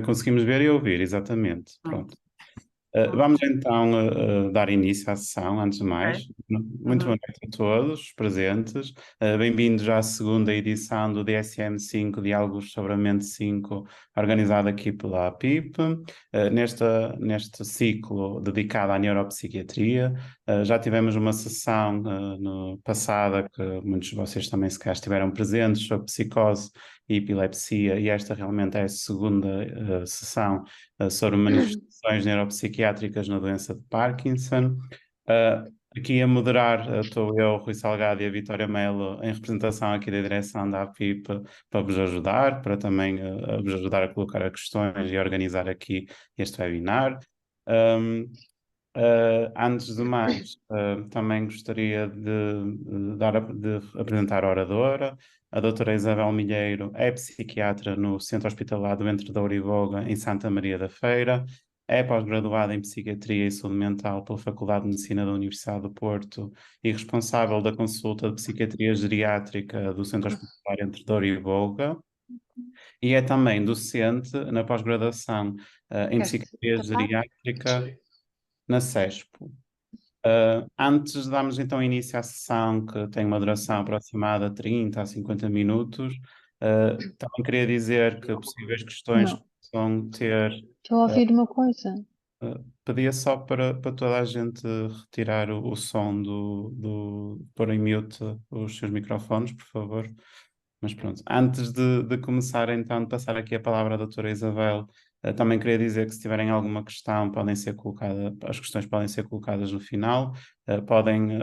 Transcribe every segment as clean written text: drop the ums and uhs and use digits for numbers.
Conseguimos ver e ouvir, exatamente. Pronto. Pronto. Vamos então dar início à sessão, antes de Ok. mais. Muito boa Uhum. noite a todos os presentes. Bem-vindos à segunda edição do DSM-5, Diálogos sobre a Mente 5, organizado aqui pela APIP. Neste ciclo dedicado à neuropsiquiatria, já tivemos uma sessão no passada, que muitos de vocês também se calhar estiveram presentes, sobre psicose e epilepsia, e esta realmente é a segunda sessão sobre manifestações neuropsiquiátricas na doença de Parkinson. Aqui a moderar estou eu, Rui Salgado e a Vitória Melo, em representação aqui da direção da APIP, para vos ajudar, para também vos ajudar a colocar as questões e a organizar aqui este webinar. Um, Antes de mais, também gostaria de apresentar a oradora. A doutora Isabel Milheiro é psiquiatra no Centro Hospitalar do Entre Douro e Voga, em Santa Maria da Feira. É pós-graduada em Psiquiatria e Saúde Mental pela Faculdade de Medicina da Universidade do Porto e responsável da consulta de Psiquiatria Geriátrica do Centro Hospitalar Entre Douro e Voga. E é também docente na pós-graduação em Queres Psiquiatria tapar? Geriátrica na CESP. Antes de darmos então início à sessão, que tem uma duração aproximada de 30 a 50 minutos, também queria dizer que possíveis questões que Não. possam ter, Estou a uh, ouvir uma coisa. pedia só para toda a gente retirar o som pôr em mute os seus microfones, por favor. Mas pronto, antes de começar então, de passar aqui a palavra à doutora Isabel, também queria dizer que se tiverem alguma questão, podem ser colocadas, as questões podem ser colocadas no final, podem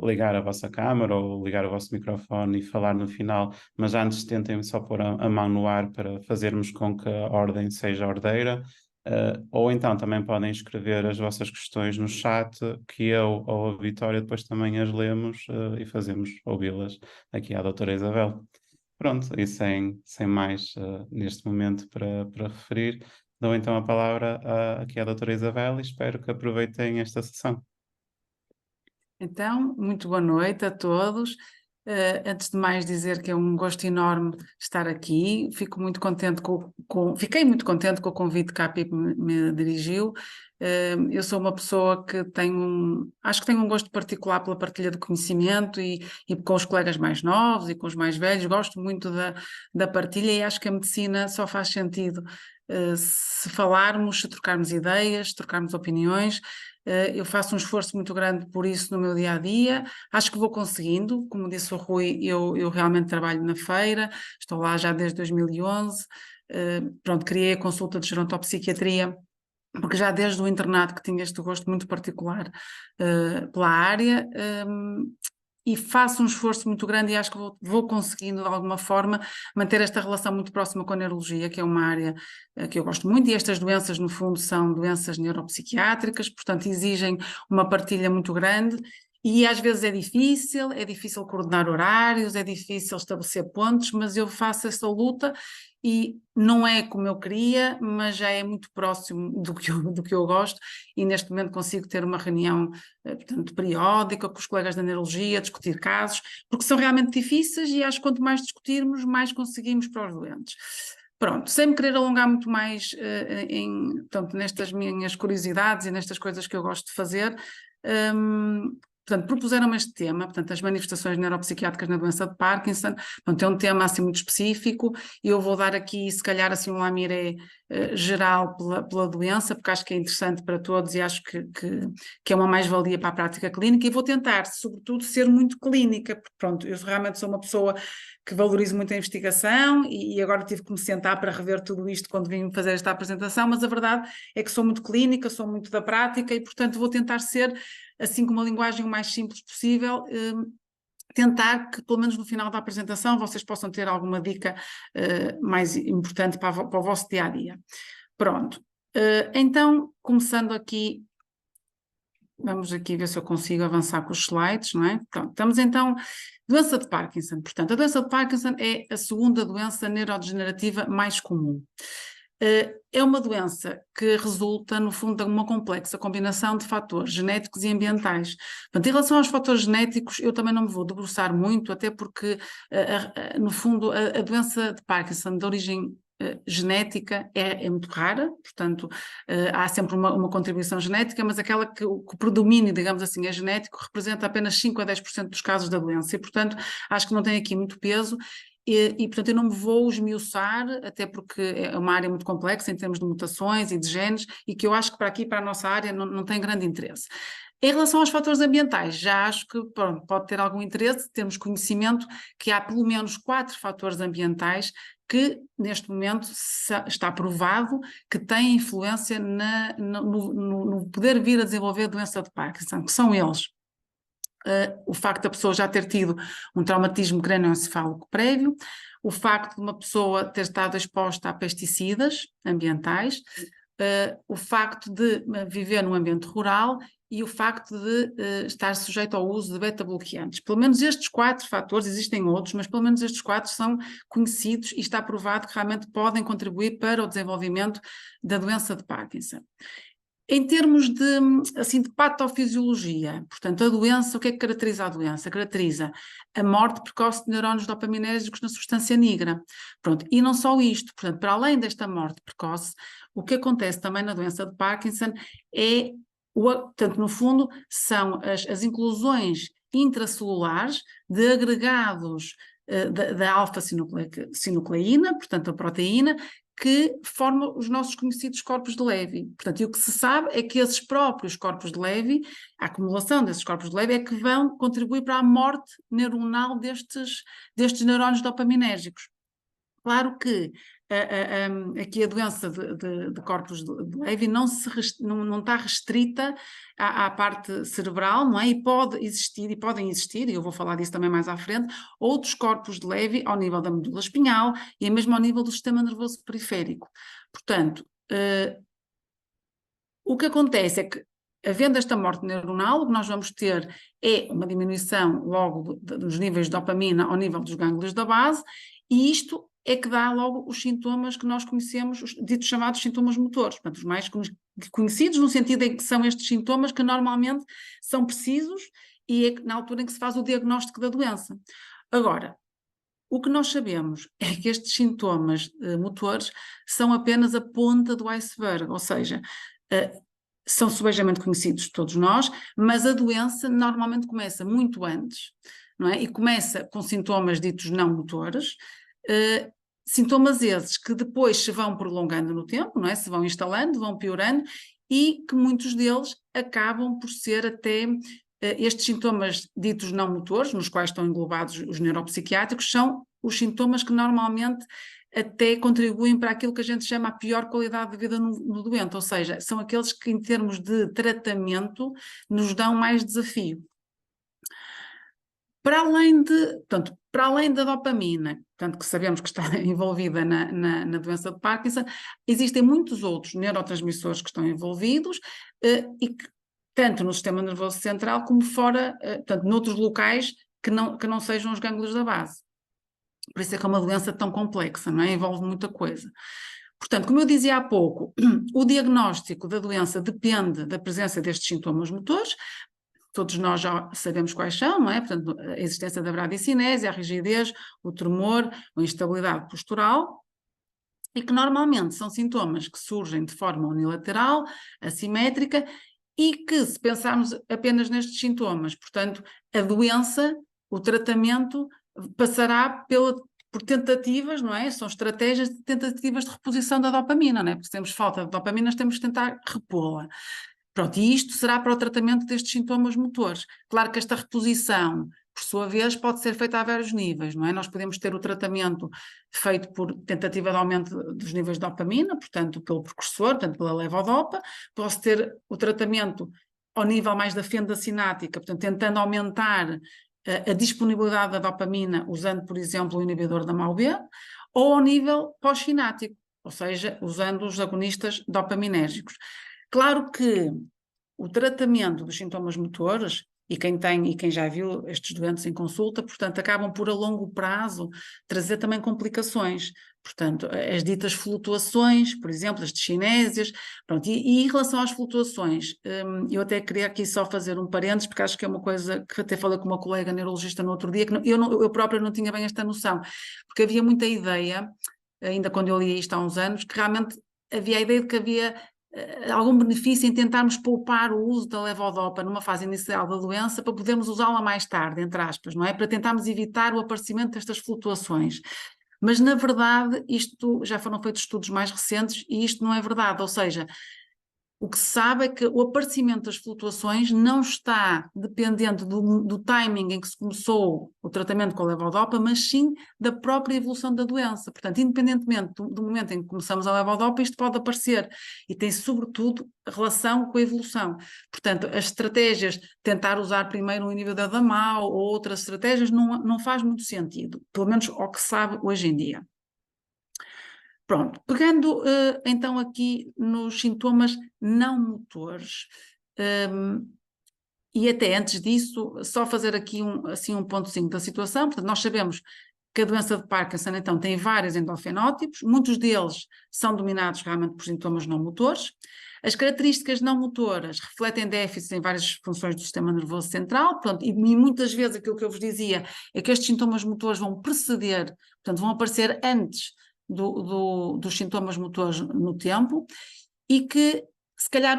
ligar a vossa câmara ou ligar o vosso microfone e falar no final, mas antes tentem só pôr a mão no ar para fazermos com que a ordem seja ordeira. Ou então também podem escrever as vossas questões no chat, que eu ou a Vitória depois também as lemos, e fazemos ouvi-las aqui à doutora Isabel. Pronto, e sem mais neste momento para referir, dou então a palavra aqui à doutora Isabel e espero que aproveitem esta sessão. Então, muito boa noite a todos. Antes de mais dizer que é um gosto enorme estar aqui. Fiquei muito contente com o convite que a APIP me dirigiu. Eu sou uma pessoa que acho que tenho um gosto particular pela partilha de conhecimento e com os colegas mais novos e com os mais velhos. Gosto muito da partilha e acho que a medicina só faz sentido se falarmos, se trocarmos ideias, se trocarmos opiniões. Eu faço um esforço muito grande por isso no meu dia a dia. Acho que vou conseguindo. Como disse o Rui, eu realmente trabalho na feira, estou lá já desde 2011. Pronto, criei a consulta de gerontopsiquiatria, porque já desde o internato que tinha este gosto muito particular pela área. E faço um esforço muito grande e acho que vou conseguindo de alguma forma manter esta relação muito próxima com a neurologia, que é uma área que eu gosto muito, e estas doenças no fundo são doenças neuropsiquiátricas, portanto exigem uma partilha muito grande e às vezes é difícil coordenar horários, é difícil estabelecer pontos, mas eu faço essa luta e não é como eu queria, mas já é muito próximo do que eu gosto e neste momento consigo ter uma reunião portanto, periódica com os colegas da neurologia, discutir casos, porque são realmente difíceis e acho que quanto mais discutirmos, mais conseguimos para os doentes. Pronto, sem me querer alongar muito mais portanto, nestas minhas curiosidades e nestas coisas que eu gosto de fazer, portanto, propuseram-me este tema, portanto, as manifestações neuropsiquiátricas na doença de Parkinson, portanto, é um tema assim muito específico e eu vou dar aqui, se calhar, assim um lamiré geral pela doença, porque acho que é interessante para todos e acho que é uma mais-valia para a prática clínica e vou tentar, sobretudo, ser muito clínica, porque pronto, eu realmente sou uma pessoa que valorizo muito a investigação e agora tive que me sentar para rever tudo isto quando vim fazer esta apresentação, mas a verdade é que sou muito clínica, sou muito da prática e, portanto, vou tentar ser assim com uma linguagem o mais simples possível, tentar que pelo menos no final da apresentação vocês possam ter alguma dica mais importante para o vosso dia-a-dia. Pronto, então começando aqui, vamos aqui ver se eu consigo avançar com os slides, não é? Pronto, estamos então, doença de Parkinson, portanto a doença de Parkinson é a segunda doença neurodegenerativa mais comum. É uma doença que resulta, no fundo, de uma complexa combinação de fatores genéticos e ambientais. Portanto, em relação aos fatores genéticos, eu também não me vou debruçar muito, até porque, no fundo, a doença de Parkinson, de origem genética é muito rara, portanto há sempre uma contribuição genética, mas aquela que o predomínio, digamos assim, é genético, representa apenas 5 a 10% dos casos da doença e, portanto, acho que não tem aqui muito peso. Portanto, eu não me vou esmiuçar, até porque é uma área muito complexa em termos de mutações e de genes, e que eu acho que para aqui, para a nossa área, não tem grande interesse. Em relação aos fatores ambientais, já acho que pode ter algum interesse, termos conhecimento que há pelo menos 4 fatores ambientais que neste momento está provado que têm influência no poder vir a desenvolver a doença de Parkinson, que são eles. O facto da pessoa já ter tido um traumatismo crânioencefálico prévio, o facto de uma pessoa ter estado exposta a pesticidas ambientais, o facto de viver num ambiente rural e o facto de estar sujeito ao uso de beta-bloqueantes. Pelo menos estes 4 fatores, existem outros, mas pelo menos estes 4 são conhecidos e está provado que realmente podem contribuir para o desenvolvimento da doença de Parkinson. Em termos de patofisiologia, portanto, a doença, o que é que caracteriza a doença? Caracteriza a morte precoce de neurónios dopaminérgicos na substância negra. Pronto, e não só isto, portanto, para além desta morte precoce, o que acontece também na doença de Parkinson é, portanto, no fundo, são as inclusões intracelulares de agregados da alfa-sinucleína, portanto, a proteína, que formam os nossos conhecidos corpos de Levy. Portanto, e o que se sabe é que esses próprios corpos de Levy, a acumulação desses corpos de Levy é que vão contribuir para a morte neuronal destes neurónios dopaminérgicos. Claro que aqui a doença de corpos de Levy não está restrita à parte cerebral, não é? E podem existir, e eu vou falar disso também mais à frente, outros corpos de Levy ao nível da medula espinhal e mesmo ao nível do sistema nervoso periférico. Portanto, o que acontece é que, havendo esta morte neuronal, o que nós vamos ter é uma diminuição logo dos níveis de dopamina ao nível dos gânglios da base, e isto é que dá logo os sintomas que nós conhecemos, os ditos chamados sintomas motores, portanto, os mais conhecidos, no sentido em que são estes sintomas que normalmente são precisos e é na altura em que se faz o diagnóstico da doença. Agora, o que nós sabemos é que estes sintomas motores são apenas a ponta do iceberg, ou seja, são subejamente conhecidos de todos nós, mas a doença normalmente começa muito antes, não é? E começa com sintomas ditos não motores, sintomas esses que depois se vão prolongando no tempo, não é? Se vão instalando, vão piorando, e que muitos deles acabam por ser até estes sintomas ditos não motores, nos quais estão englobados os neuropsiquiátricos, são os sintomas que normalmente até contribuem para aquilo que a gente chama a pior qualidade de vida no doente, ou seja, são aqueles que em termos de tratamento nos dão mais desafio. Para além da dopamina, portanto, que sabemos que está envolvida na doença de Parkinson, existem muitos outros neurotransmissores que estão envolvidos e que, tanto no sistema nervoso central como fora, portanto, noutros locais que não sejam os gânglios da base. Por isso é que é uma doença tão complexa, não é? Envolve muita coisa. Portanto, como eu dizia há pouco, o diagnóstico da doença depende da presença destes sintomas motores. Todos nós já sabemos quais são, não é? Portanto, a existência da bradicinésia, a rigidez, o tremor, a instabilidade postural, e que normalmente são sintomas que surgem de forma unilateral, assimétrica, e que, se pensarmos apenas nestes sintomas, portanto, a doença, o tratamento passará por tentativas, não é? São estratégias de tentativas de reposição da dopamina, não é? Porque se temos falta de dopamina, temos que tentar repô-la. Pronto, e isto será para o tratamento destes sintomas motores. Claro que esta reposição, por sua vez, pode ser feita a vários níveis, não é? Nós podemos ter o tratamento feito por tentativa de aumento dos níveis de dopamina, portanto, pelo precursor, portanto, pela levodopa. Posso ter o tratamento ao nível mais da fenda sináptica, portanto, tentando aumentar a disponibilidade da dopamina, usando, por exemplo, o inibidor da MAO-B, ou ao nível pós-sináptico, ou seja, usando os agonistas dopaminérgicos. Claro que o tratamento dos sintomas motores, e quem já viu estes doentes em consulta, portanto, acabam por a longo prazo trazer também complicações. Portanto, as ditas flutuações, por exemplo, as discinésias, pronto, e em relação às flutuações, eu até queria aqui só fazer um parênteses, porque acho que é uma coisa que até falei com uma colega neurologista no outro dia, que eu própria não tinha bem esta noção, porque havia muita ideia ainda quando eu li isto há uns anos, que realmente havia a ideia de que havia algum benefício em tentarmos poupar o uso da levodopa numa fase inicial da doença para podermos usá-la mais tarde, entre aspas, não é? Para tentarmos evitar o aparecimento destas flutuações. Mas, na verdade, isto já foram feitos estudos mais recentes e isto não é verdade, ou seja, o que se sabe é que o aparecimento das flutuações não está dependente do timing em que se começou o tratamento com a levodopa, mas sim da própria evolução da doença. Portanto, independentemente do momento em que começamos a levodopa, isto pode aparecer e tem, sobretudo, relação com a evolução. Portanto, as estratégias, tentar usar primeiro um inibidor da MAO ou outras estratégias, não faz muito sentido, pelo menos ao que se sabe hoje em dia. Pronto, pegando então aqui nos sintomas não motores, e até antes disso, só fazer aqui um pontozinho da situação. Portanto, nós sabemos que a doença de Parkinson então tem vários endofenótipos, muitos deles são dominados realmente por sintomas não motores. As características não motoras refletem déficits em várias funções do sistema nervoso central, portanto, e muitas vezes aquilo que eu vos dizia é que estes sintomas motores vão preceder, portanto, vão aparecer antes dos sintomas motores no tempo, e que se calhar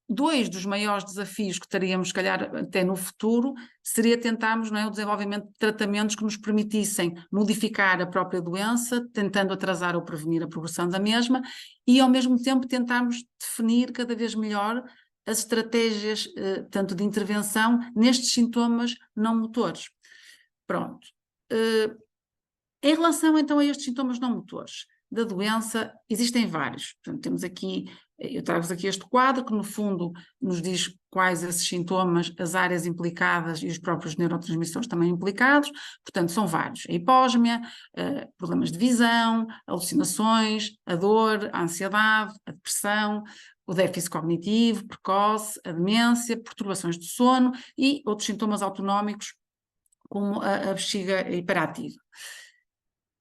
dois dos maiores desafios que teríamos, se calhar até no futuro, seria tentarmos, não é, o desenvolvimento de tratamentos que nos permitissem modificar a própria doença, tentando atrasar ou prevenir a progressão da mesma, e ao mesmo tempo tentarmos definir cada vez melhor as estratégias, tanto de intervenção nestes sintomas não motores. Pronto. Em relação então a estes sintomas não motores da doença, existem vários. Portanto, temos aqui, eu trago-vos aqui este quadro que no fundo nos diz quais esses sintomas, as áreas implicadas e os próprios neurotransmissores também implicados. Portanto, são vários: a hipósmia, problemas de visão, alucinações, a dor, a ansiedade, a depressão, o déficit cognitivo precoce, a demência, perturbações de sono e outros sintomas autonómicos como a bexiga hiperativa.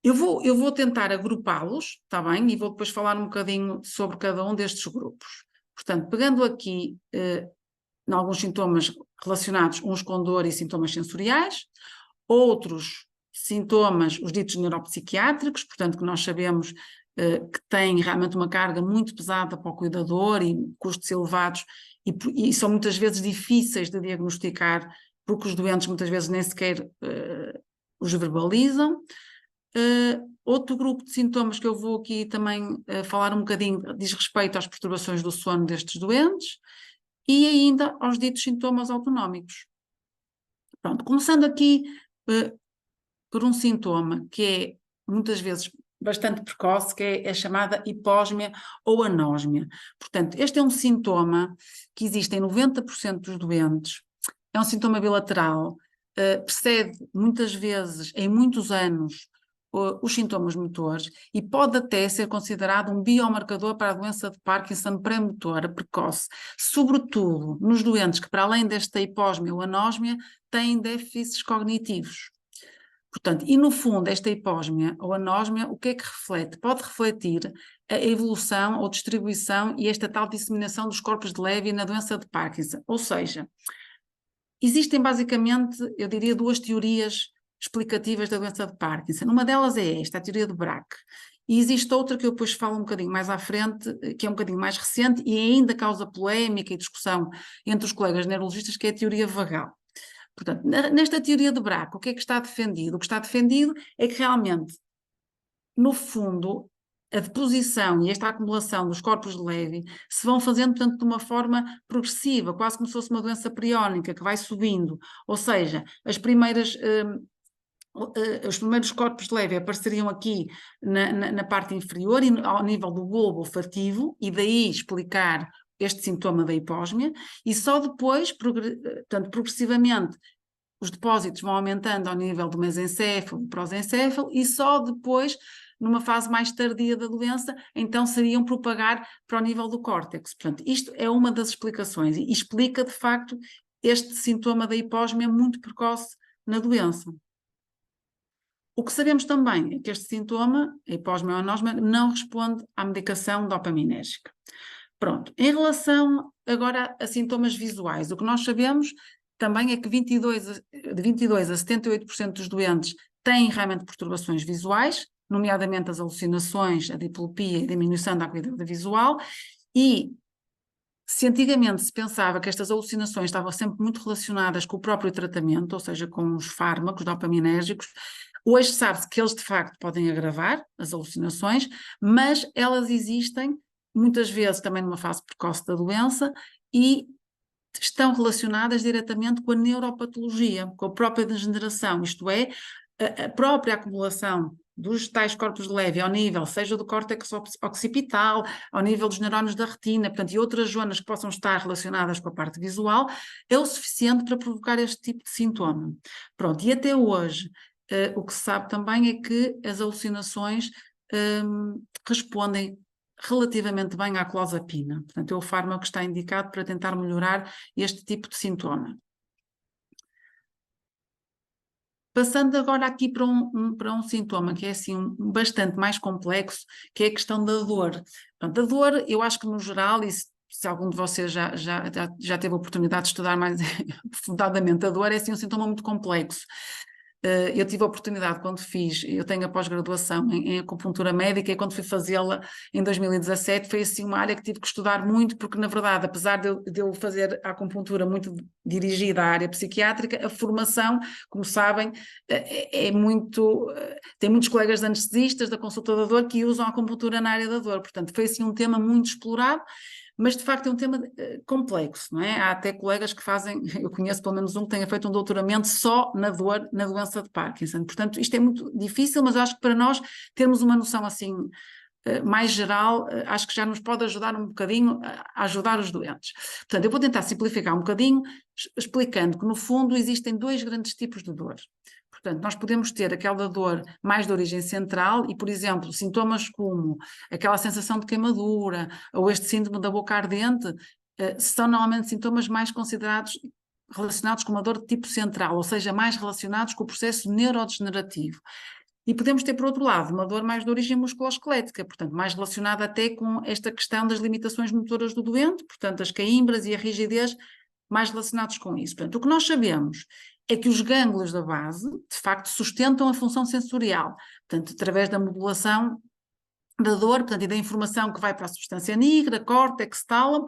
Eu vou tentar agrupá-los, está bem? E vou depois falar um bocadinho sobre cada um destes grupos. Portanto, pegando aqui em alguns sintomas relacionados uns com dor e sintomas sensoriais, outros sintomas, os ditos neuropsiquiátricos, portanto, que nós sabemos que têm realmente uma carga muito pesada para o cuidador e custos elevados e são muitas vezes difíceis de diagnosticar, porque os doentes muitas vezes nem sequer os verbalizam. Outro grupo de sintomas que eu vou aqui também falar um bocadinho diz respeito às perturbações do sono destes doentes e ainda aos ditos sintomas autonómicos. Pronto, começando aqui por um sintoma que é muitas vezes bastante precoce, que é a chamada hipósmia ou anósmia. Portanto, este é um sintoma que existe em 90% dos doentes, é um sintoma bilateral, precede muitas vezes, em muitos anos, os sintomas motores e pode até ser considerado um biomarcador para a doença de Parkinson pré-motora precoce, sobretudo nos doentes que, para além desta hipósmia ou anósmia, têm déficits cognitivos. Portanto, e no fundo, esta hipósmia ou anósmia, o que é que reflete? Pode refletir a evolução ou distribuição e esta tal disseminação dos corpos de Levy na doença de Parkinson. Ou seja, existem basicamente, eu diria, duas teorias explicativas da doença de Parkinson. Uma delas é esta, a teoria do Braak. E existe outra que eu depois falo um bocadinho mais à frente, que é um bocadinho mais recente e ainda causa polémica e discussão entre os colegas neurologistas, que é a teoria vagal. Portanto, nesta teoria de Braak, o que é que está defendido? O que está defendido é que realmente, no fundo, a deposição e esta acumulação dos corpos de Levy se vão fazendo, portanto, de uma forma progressiva, quase como se fosse uma doença priónica que vai subindo. Ou seja, os primeiros corpos de Levy apareceriam aqui na parte inferior e ao nível do bulbo olfativo, e daí explicar este sintoma da hipósmia, e só depois, portanto, progressivamente, os depósitos vão aumentando ao nível do mesencéfalo, do prosencéfalo, e só depois, numa fase mais tardia da doença, então seriam propagar para o nível do córtex. Portanto, isto é uma das explicações e explica, de facto, este sintoma da hipósmia muito precoce na doença. O que sabemos também é que este sintoma, a hipósmia ou anosmia, não responde à medicação dopaminérgica. Pronto, em relação agora a sintomas visuais, o que nós sabemos também é que de 22 a 78% dos doentes têm realmente perturbações visuais, nomeadamente as alucinações, a diplopia e a diminuição da acuidade visual, e se antigamente se pensava que estas alucinações estavam sempre muito relacionadas com o próprio tratamento, ou seja, com os fármacos dopaminérgicos, hoje sabe-se que eles de facto podem agravar as alucinações, mas elas existem muitas vezes também numa fase precoce da doença e estão relacionadas diretamente com a neuropatologia, com a própria degeneração, isto é, a própria acumulação dos tais corpos de Levy ao nível, seja do córtex occipital, ao nível dos neurónios da retina, portanto, e outras zonas que possam estar relacionadas com a parte visual, é o suficiente para provocar este tipo de sintoma. Pronto, e até hoje, o que se sabe também é que as alucinações respondem relativamente bem à clozapina, portanto, é o fármaco que está indicado para tentar melhorar este tipo de sintoma. Passando agora aqui para um sintoma que é assim bastante mais complexo, que é a questão da dor. Portanto, a dor, eu acho que no geral, e se algum de vocês já teve a oportunidade de estudar mais aprofundadamente a dor, é assim um sintoma muito complexo. Eu tive a oportunidade quando eu tenho a pós-graduação em acupuntura médica e quando fui fazê-la em 2017 foi assim uma área que tive que estudar muito porque na verdade, apesar de eu fazer a acupuntura muito dirigida à área psiquiátrica, a formação, como sabem, tem muitos colegas de anestesistas da consulta da dor que usam a acupuntura na área da dor, portanto foi assim um tema muito explorado. Mas de facto é um tema complexo, não é? Há até colegas que fazem, eu conheço pelo menos um que tenha feito um doutoramento só na dor, na doença de Parkinson. Portanto, isto é muito difícil, mas eu acho que para nós termos uma noção assim mais geral, acho que já nos pode ajudar um bocadinho a ajudar os doentes. Portanto, eu vou tentar simplificar um bocadinho, explicando que no fundo existem dois grandes tipos de dor. Portanto, nós podemos ter aquela dor mais de origem central e, por exemplo, sintomas como aquela sensação de queimadura ou este síndrome da boca ardente, são normalmente sintomas mais considerados relacionados com uma dor de tipo central, ou seja, mais relacionados com o processo neurodegenerativo. E podemos ter, por outro lado, uma dor mais de origem musculoesquelética, portanto, mais relacionada até com esta questão das limitações motoras do doente, portanto, as cãibras e a rigidez mais relacionados com isso. Portanto, o que nós sabemos é que os gânglios da base, de facto, sustentam a função sensorial, portanto, através da modulação da dor, portanto, e da informação que vai para a substância nígrida, córtex, tálamo,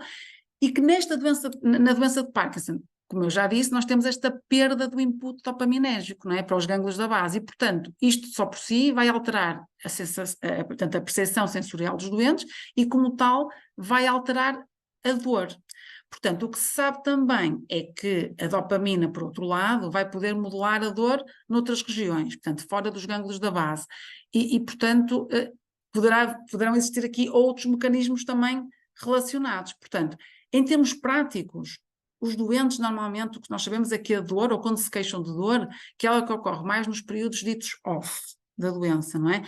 e que na doença de Parkinson, como eu já disse, nós temos esta perda do input dopaminérgico, não é, para os gânglios da base, e, portanto, isto só por si vai alterar portanto, a percepção sensorial dos doentes e, como tal, vai alterar a dor. Portanto, o que se sabe também é que a dopamina, por outro lado, vai poder modular a dor noutras regiões, portanto, fora dos gânglios da base. Portanto, poderão existir aqui outros mecanismos também relacionados. Portanto, em termos práticos, os doentes normalmente, o que nós sabemos é que a dor, ou quando se queixam de dor, que ela que ocorre mais nos períodos ditos off da doença, não é?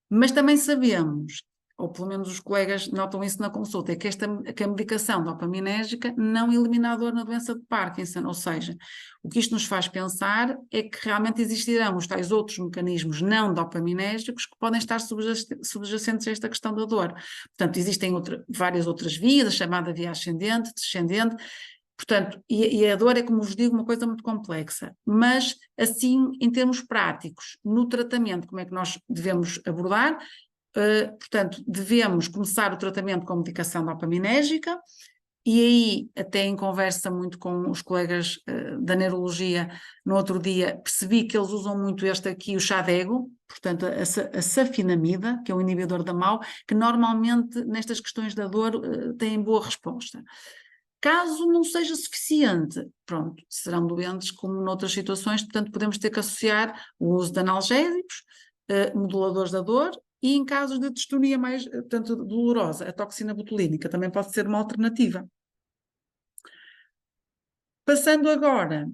Mas também sabemos, ou pelo menos os colegas notam isso na consulta, é que a medicação dopaminérgica não elimina a dor na doença de Parkinson, ou seja, o que isto nos faz pensar é que realmente existirão os tais outros mecanismos não dopaminérgicos que podem estar subjacentes a esta questão da dor. Portanto, existem várias outras vias, a chamada via ascendente, descendente. Portanto, e a dor é, como vos digo, uma coisa muito complexa, mas assim, em termos práticos, no tratamento, como é que nós devemos abordar? Portanto, devemos começar o tratamento com medicação dopaminérgica, e aí, até em conversa muito com os colegas da neurologia, no outro dia, percebi que eles usam muito este aqui, o Xadego, portanto, a safinamida, que é um inibidor da MAO, que normalmente, nestas questões da dor, tem boa resposta. Caso não seja suficiente, pronto, serão doentes como noutras situações, portanto podemos ter que associar o uso de analgésicos, moduladores da dor, e em casos de distonia mais, portanto, dolorosa, a toxina botulínica também pode ser uma alternativa. Passando agora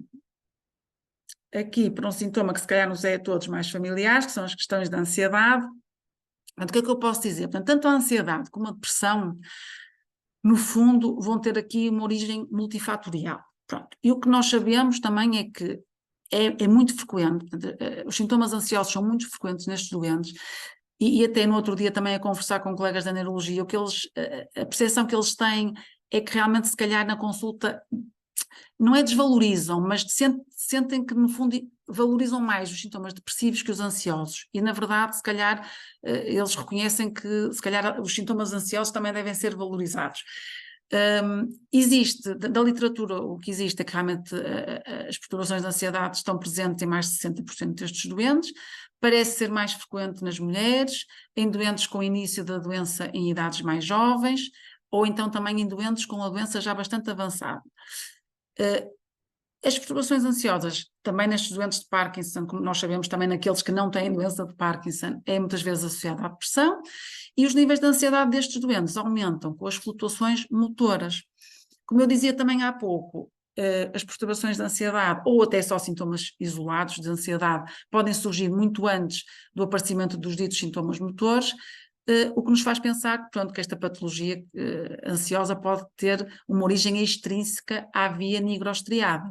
aqui para um sintoma que se calhar nos é a todos mais familiares, que são as questões da ansiedade. Portanto, o que é que eu posso dizer? Portanto, tanto a ansiedade como a depressão, no fundo, vão ter aqui uma origem multifatorial. Pronto. E o que nós sabemos também é que é muito frequente, portanto, os sintomas ansiosos são muito frequentes nestes doentes, e até no outro dia também a conversar com colegas da neurologia, a percepção que eles têm é que realmente se calhar na consulta não é desvalorizam, mas sentem que no fundo valorizam mais os sintomas depressivos que os ansiosos. E na verdade, se calhar, eles reconhecem que se calhar os sintomas ansiosos também devem ser valorizados. Existe, da literatura, o que existe é que realmente as perturbações de ansiedade estão presentes em mais de 60% destes doentes, parece ser mais frequente nas mulheres, em doentes com início da doença em idades mais jovens, ou então também em doentes com a doença já bastante avançada. As perturbações ansiosas, também nestes doentes de Parkinson, como nós sabemos, também naqueles que não têm doença de Parkinson, é muitas vezes associada à depressão, e os níveis de ansiedade destes doentes aumentam com as flutuações motoras. Como eu dizia também há pouco, as perturbações de ansiedade, ou até só sintomas isolados de ansiedade, podem surgir muito antes do aparecimento dos ditos sintomas motores, o que nos faz pensar pronto, que esta patologia ansiosa pode ter uma origem extrínseca à via nigrostriada.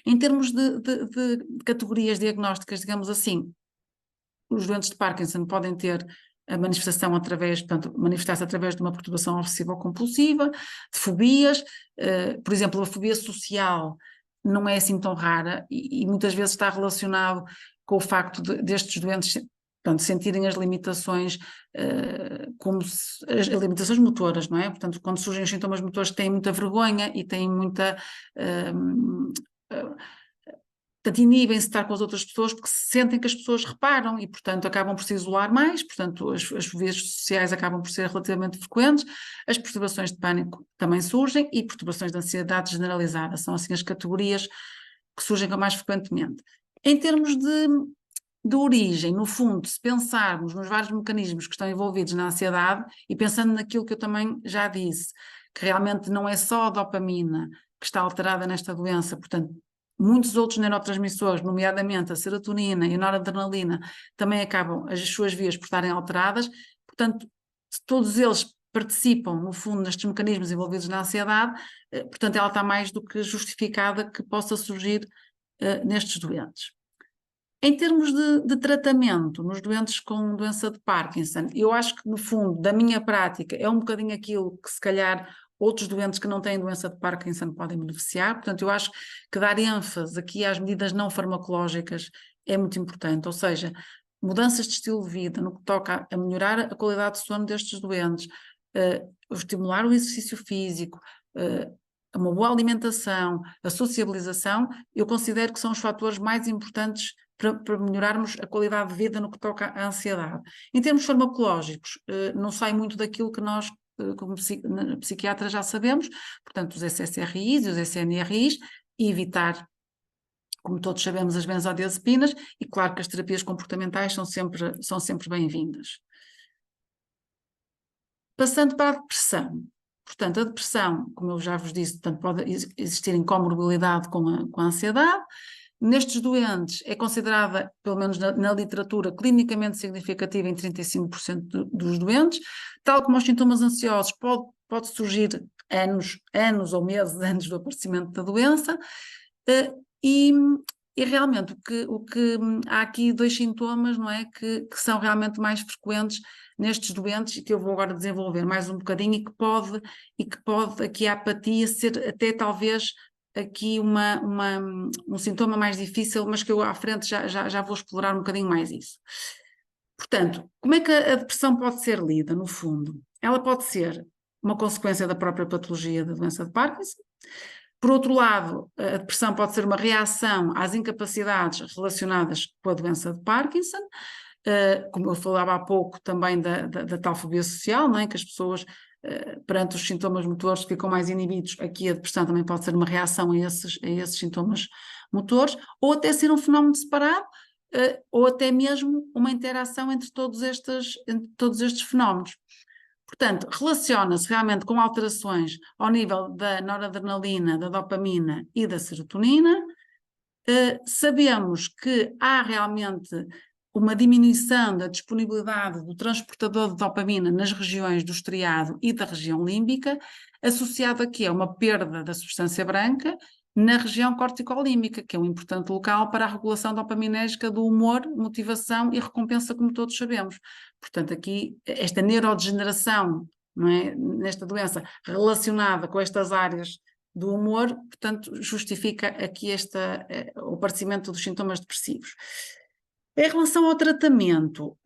Em termos de categorias diagnósticas, digamos assim, os doentes de Parkinson podem ter a manifestação manifestar-se através de uma perturbação obsessiva ou compulsiva, de fobias, por exemplo, a fobia social não é assim tão rara e muitas vezes está relacionado com o facto destes doentes sentirem as limitações como as limitações motoras, não é? Portanto, quando surgem os sintomas motores têm muita vergonha e têm muita portanto, inibem-se de estar com as outras pessoas porque sentem que as pessoas reparam e, portanto, acabam por se isolar mais, portanto, as fobias sociais acabam por ser relativamente frequentes, as perturbações de pânico também surgem e perturbações de ansiedade generalizada, são assim as categorias que surgem mais frequentemente. Em termos de origem, no fundo, se pensarmos nos vários mecanismos que estão envolvidos na ansiedade e pensando naquilo que eu também já disse, que realmente não é só a dopamina que está alterada nesta doença, portanto, muitos outros neurotransmissores, nomeadamente a serotonina e a noradrenalina, também acabam as suas vias por estarem alteradas, portanto, todos eles participam, no fundo, nestes mecanismos envolvidos na ansiedade, portanto, ela está mais do que justificada que possa surgir nestes doentes. Em termos de tratamento nos doentes com doença de Parkinson, eu acho que, no fundo, da minha prática, é um bocadinho aquilo que, se calhar, outros doentes que não têm doença de Parkinson podem beneficiar. Portanto, eu acho que dar ênfase aqui às medidas não farmacológicas é muito importante, ou seja, mudanças de estilo de vida no que toca a melhorar a qualidade de sono destes doentes, estimular o exercício físico, uma boa alimentação, a sociabilização, eu considero que são os fatores mais importantes para melhorarmos a qualidade de vida no que toca à ansiedade. Em termos farmacológicos, não sai muito daquilo que nós, como psiquiatras, já sabemos, portanto, os SSRIs e os SNRIs, e evitar, como todos sabemos, as benzodiazepinas, e claro que as terapias comportamentais são sempre bem-vindas. Passando para a depressão. Portanto, a depressão, como eu já vos disse, portanto, pode existir em comorbilidade com a ansiedade. Nestes doentes é considerada, pelo menos na literatura, clinicamente significativa em 35% dos doentes, tal como os sintomas ansiosos pode surgir anos ou meses antes do aparecimento da doença, e realmente o que há aqui dois sintomas, não é, que são realmente mais frequentes nestes doentes e que eu vou agora desenvolver mais um bocadinho e que pode aqui a apatia ser até talvez aqui um sintoma mais difícil, mas que eu à frente já vou explorar um bocadinho mais isso. Portanto, como é que a depressão pode ser lida, no fundo? Ela pode ser uma consequência da própria patologia da doença de Parkinson. Por outro lado, a depressão pode ser uma reação às incapacidades relacionadas com a doença de Parkinson, como eu falava há pouco também da tal fobia social, não é? Que as pessoas perante os sintomas motores ficam mais inibidos. Aqui a depressão também pode ser uma reação a esses sintomas motores, ou até ser um fenómeno separado, ou até mesmo uma interação entre todos estes fenómenos. Portanto, relaciona-se realmente com alterações ao nível da noradrenalina, da dopamina e da serotonina. Sabemos que há realmente uma diminuição da disponibilidade do transportador de dopamina nas regiões do estriado e da região límbica, associado aqui a uma perda da substância branca na região corticolímbica, que é um importante local para a regulação dopaminérgica do humor, motivação e recompensa, como todos sabemos. Portanto, aqui esta neurodegeneração, não é, nesta doença relacionada com estas áreas do humor, portanto, justifica aqui o aparecimento dos sintomas depressivos. Em relação ao tratamento,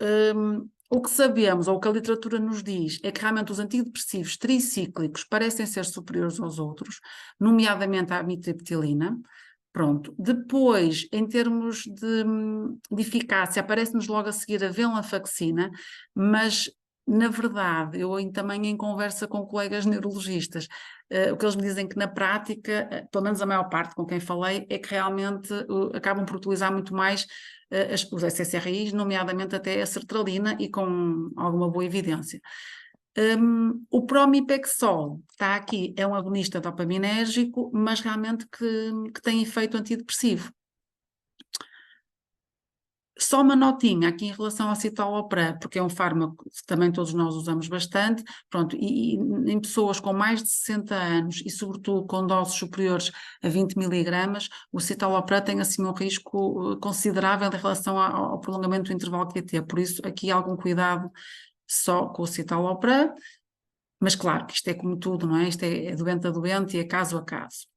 o que sabemos, ou o que a literatura nos diz, é que realmente os antidepressivos tricíclicos parecem ser superiores aos outros, nomeadamente a amitriptilina. Pronto. Depois, em termos de eficácia, aparece-nos logo a seguir a venlafaxina, mas na verdade, também em conversa com colegas neurologistas, o que eles me dizem que na prática, pelo menos a maior parte com quem falei, é que realmente acabam por utilizar muito mais os SSRIs, nomeadamente até a sertralina, e com alguma boa evidência. O pramipexol está aqui, é um agonista dopaminérgico, mas realmente que tem efeito antidepressivo. Só uma notinha aqui em relação ao citalopram, porque é um fármaco que também todos nós usamos bastante, pronto, e em pessoas com mais de 60 anos e sobretudo com doses superiores a 20 miligramas, o citalopram tem assim um risco considerável em relação ao prolongamento do intervalo QT, por isso aqui algum cuidado só com o citalopram, mas claro que isto é como tudo, não é? Isto é doente a doente e é caso a caso.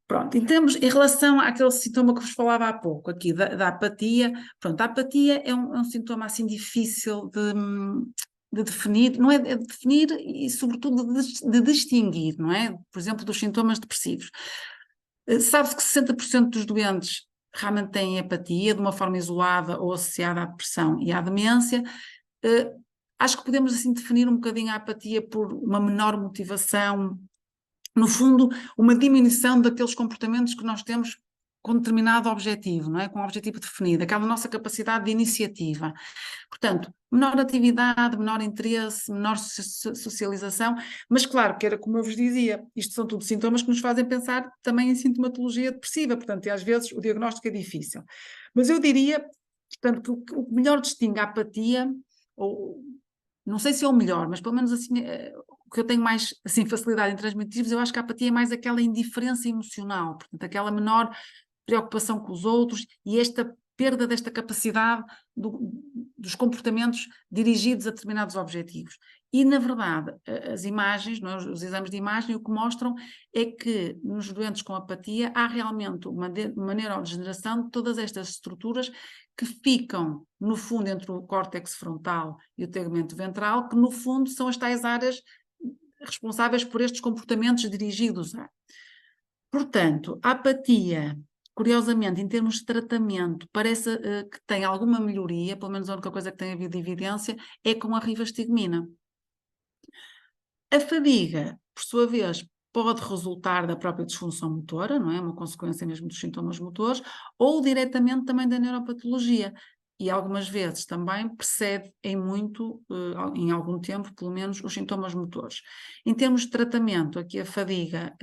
Pronto, em relação àquele sintoma que vos falava há pouco, aqui da apatia, pronto, a apatia é um sintoma assim difícil de definir, não é de definir e sobretudo de distinguir, não é? Por exemplo, dos sintomas depressivos. Sabe-se que 60% dos doentes realmente têm apatia de uma forma isolada ou associada à depressão e à demência. Acho que podemos assim definir um bocadinho a apatia por uma menor motivação, no fundo, uma diminuição daqueles comportamentos que nós temos com determinado objetivo, não é? Com um objetivo definido, aquela nossa capacidade de iniciativa. Portanto, menor atividade, menor interesse, menor socialização, mas claro que era como eu vos dizia, isto são tudo sintomas que nos fazem pensar também em sintomatologia depressiva, portanto, e às vezes o diagnóstico é difícil. Mas eu diria, portanto, que o melhor distingue a apatia, ou não sei se é o melhor, mas pelo menos assim, o que eu tenho mais assim, facilidade em transmitir-vos, eu acho que a apatia é mais aquela indiferença emocional, portanto, aquela menor preocupação com os outros e esta perda desta capacidade dos comportamentos dirigidos a determinados objetivos. E, na verdade, as imagens, não é? Os exames de imagem, o que mostram é que nos doentes com apatia há realmente uma neurodegeneração de todas estas estruturas que ficam, no fundo, entre o córtex frontal e o tegumento ventral, que, no fundo, são as tais áreas responsáveis por estes comportamentos dirigidos a. Portanto, a apatia, curiosamente, em termos de tratamento, parece que tem alguma melhoria, pelo menos a única coisa que tem havido evidência, é com a rivastigmina. A fadiga, por sua vez, pode resultar da própria disfunção motora, não é? Uma consequência mesmo dos sintomas motores, ou diretamente também da neuropatologia. E algumas vezes também precede em algum tempo, pelo menos, os sintomas motores. Em termos de tratamento, aqui a fadiga,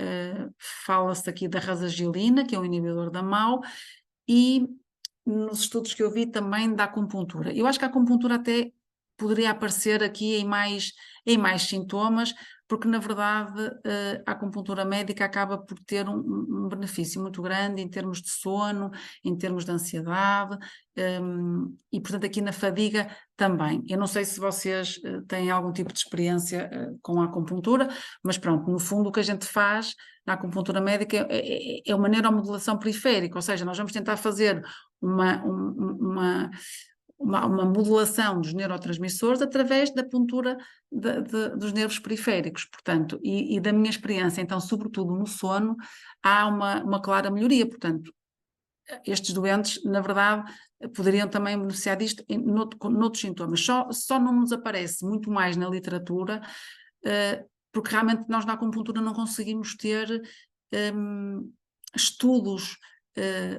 fala-se aqui da rasagilina, que é um inibidor da MAO, e nos estudos que eu vi também da acupuntura. Eu acho que a acupuntura até poderia aparecer aqui em mais sintomas, porque na verdade a acupuntura médica acaba por ter um benefício muito grande em termos de sono, em termos de ansiedade, e portanto aqui na fadiga também. Eu não sei se vocês têm algum tipo de experiência com a acupuntura, mas pronto, no fundo o que a gente faz na acupuntura médica é uma neuromodulação periférica, ou seja, nós vamos tentar fazer uma modulação dos neurotransmissores através da puntura dos nervos periféricos, portanto, e da minha experiência, então, sobretudo no sono, há uma clara melhoria, portanto, estes doentes, na verdade, poderiam também beneficiar disto noutros sintomas, só não nos aparece muito mais na literatura, porque realmente nós na acupuntura não conseguimos ter estudos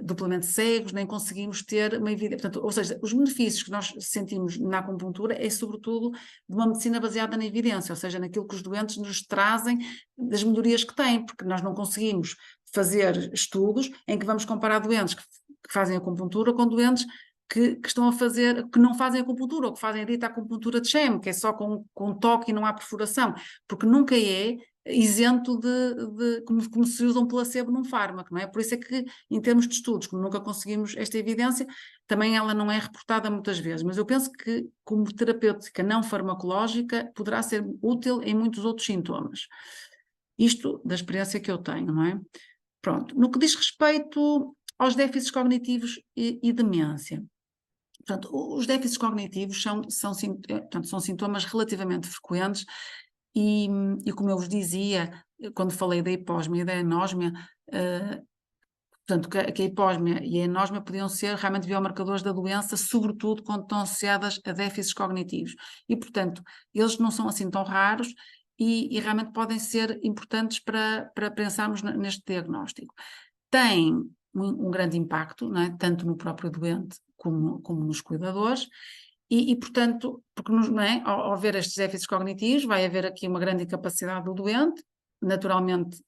duplamente cegos, nem conseguimos ter uma evidência. Portanto, ou seja, os benefícios que nós sentimos na acupuntura é sobretudo de uma medicina baseada na evidência, ou seja, naquilo que os doentes nos trazem das melhorias que têm, porque nós não conseguimos fazer estudos em que vamos comparar doentes que fazem acupuntura com doentes que estão a fazer, que não fazem acupuntura, ou que fazem a dita acupuntura de Shem, que é só com toque e não há perfuração, porque nunca é isento como se usa um placebo num fármaco, não é? Por isso é que, em termos de estudos, como nunca conseguimos esta evidência, também ela não é reportada muitas vezes, mas eu penso que, como terapêutica não farmacológica, poderá ser útil em muitos outros sintomas. Isto da experiência que eu tenho, não é? Pronto, no que diz respeito aos déficits cognitivos e demência. Portanto, os déficits cognitivos são sintomas relativamente frequentes e, como eu vos dizia, quando falei da hipósmia e da anosmia, portanto, que a hipósmia e a anosmia podiam ser realmente biomarcadores da doença, sobretudo quando estão associadas a déficits cognitivos. E, portanto, eles não são assim tão raros e realmente podem ser importantes para pensarmos neste diagnóstico. Tem um grande impacto, não é? Tanto no próprio doente como nos cuidadores, portanto, porque não é? Ao haver estes déficits cognitivos, vai haver aqui uma grande incapacidade do doente, naturalmente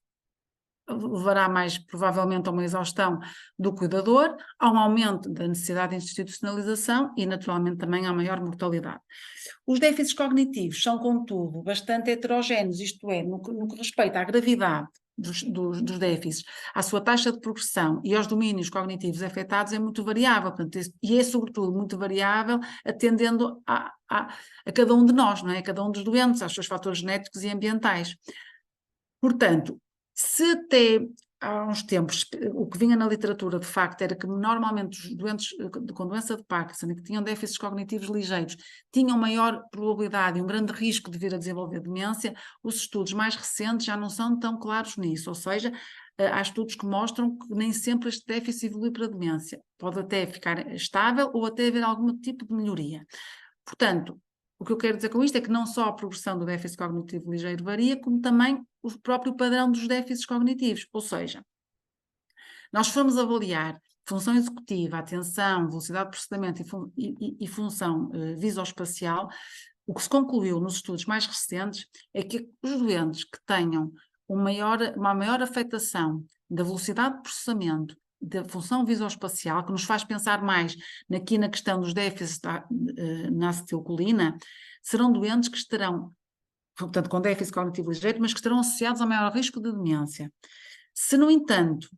levará mais provavelmente a uma exaustão do cuidador, a um aumento da necessidade de institucionalização e naturalmente também a maior mortalidade. Os déficits cognitivos são, contudo, bastante heterogéneos, isto é, no que respeita à gravidade dos déficits, à sua taxa de progressão e aos domínios cognitivos afetados é muito variável, portanto, e é sobretudo muito variável atendendo a cada um de nós, não é? A cada um dos doentes, aos seus fatores genéticos e ambientais. Portanto, se até há uns tempos o que vinha na literatura de facto era que normalmente os doentes com doença de Parkinson e que tinham déficits cognitivos ligeiros tinham maior probabilidade e um grande risco de vir a desenvolver demência, os estudos mais recentes já não são tão claros nisso, ou seja, há estudos que mostram que nem sempre este déficit evolui para a demência, pode até ficar estável ou até haver algum tipo de melhoria. Portanto, o que eu quero dizer com isto é que não só a progressão do déficit cognitivo ligeiro varia, como também o próprio padrão dos déficits cognitivos, ou seja, nós formos avaliar função executiva, atenção, velocidade de processamento e função visoespacial, o que se concluiu nos estudos mais recentes é que os doentes que tenham uma maior afetação da velocidade de processamento, da função visoespacial, que nos faz pensar mais aqui na questão dos déficits na acetilcolina, serão doentes que estarão, portanto, com déficit cognitivo ligeiro, mas que estarão associados a maior risco de demência. Se, no entanto,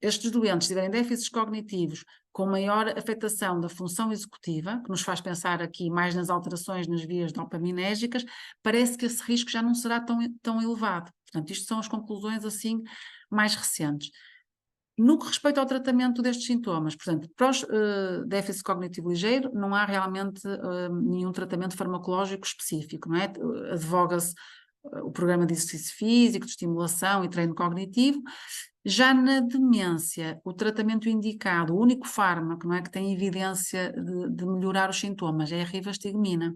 estes doentes tiverem déficits cognitivos com maior afetação da função executiva, que nos faz pensar aqui mais nas alterações nas vias dopaminérgicas, parece que esse risco já não será tão elevado. Portanto, isto são as conclusões assim mais recentes. No que respeita ao tratamento destes sintomas, portanto, para os déficit cognitivo ligeiro, não há realmente nenhum tratamento farmacológico específico, não é? Advoga-se o programa de exercício físico, de estimulação e treino cognitivo. Já na demência, o tratamento indicado, o único fármaco, não é, que tem evidência de melhorar os sintomas é a rivastigmina.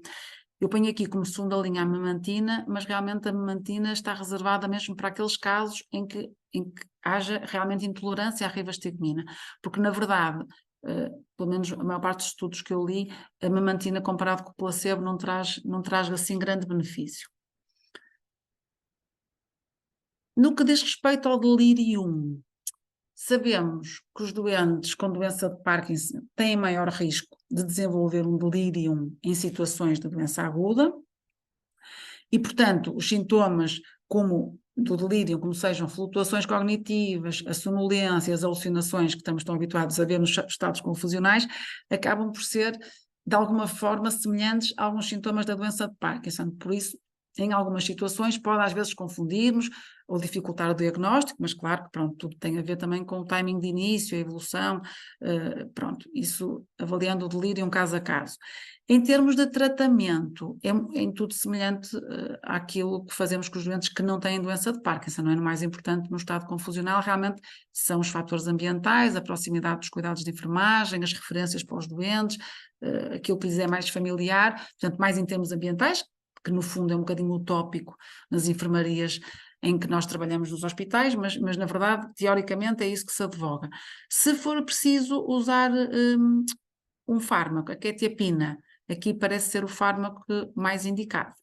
Eu ponho aqui como segunda linha a memantina, mas realmente a memantina está reservada mesmo para aqueles casos em que haja realmente intolerância à rivastigmina, porque na verdade, pelo menos a maior parte dos estudos que eu li, a memantina comparado com o placebo não traz assim grande benefício. No que diz respeito ao delírio, sabemos que os doentes com doença de Parkinson têm maior risco de desenvolver um delírio em situações de doença aguda e, portanto, os sintomas do delírio, como sejam flutuações cognitivas, a sonolência, as alucinações que estamos tão habituados a ver nos estados confusionais, acabam por ser, de alguma forma, semelhantes a alguns sintomas da doença de Parkinson. Por isso, em algumas situações pode às vezes confundir-nos ou dificultar o diagnóstico, mas claro que pronto, tudo tem a ver também com o timing de início, a evolução, pronto, isso avaliando o delírio caso a caso. Em termos de tratamento, é em tudo semelhante àquilo que fazemos com os doentes que não têm doença de Parkinson, não é? O mais importante no estado confusional realmente são os fatores ambientais, a proximidade dos cuidados de enfermagem, as referências para os doentes, aquilo que lhes é mais familiar, portanto mais em termos ambientais, que no fundo é um bocadinho utópico nas enfermarias em que nós trabalhamos nos hospitais, mas na verdade, teoricamente, é isso que se advoga. Se for preciso usar um fármaco, a quetiapina, aqui parece ser o fármaco mais indicado.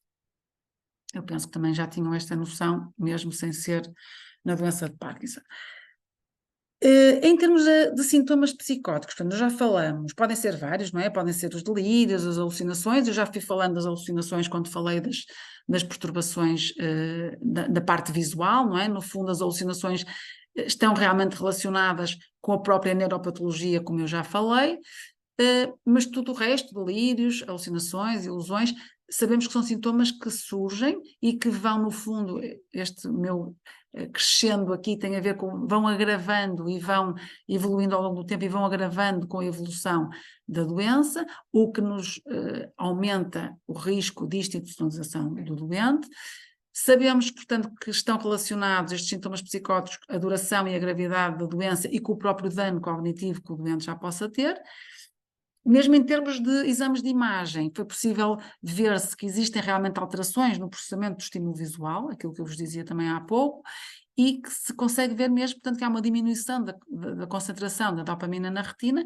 Eu penso que também já tinham esta noção, mesmo sem ser na doença de Parkinson. Em termos de sintomas psicóticos, portanto, já falamos, podem ser vários, não é? Podem ser os delírios, as alucinações, eu já fui falando das alucinações quando falei das perturbações da parte visual, não é? No fundo, as alucinações estão realmente relacionadas com a própria neuropatologia, como eu já falei, mas tudo o resto, delírios, alucinações, ilusões, sabemos que são sintomas que surgem e que vão, no fundo, este meu crescendo aqui tem a ver com, vão agravando e vão evoluindo ao longo do tempo e vão agravando com a evolução da doença, o que nos aumenta o risco de institucionalização do doente. Sabemos, portanto, que estão relacionados estes sintomas psicóticos, a duração e a gravidade da doença e com o próprio dano cognitivo que o doente já possa ter. Mesmo em termos de exames de imagem, foi possível ver-se que existem realmente alterações no processamento do estímulo visual, aquilo que eu vos dizia também há pouco, e que se consegue ver mesmo, portanto, que há uma diminuição da concentração da dopamina na retina,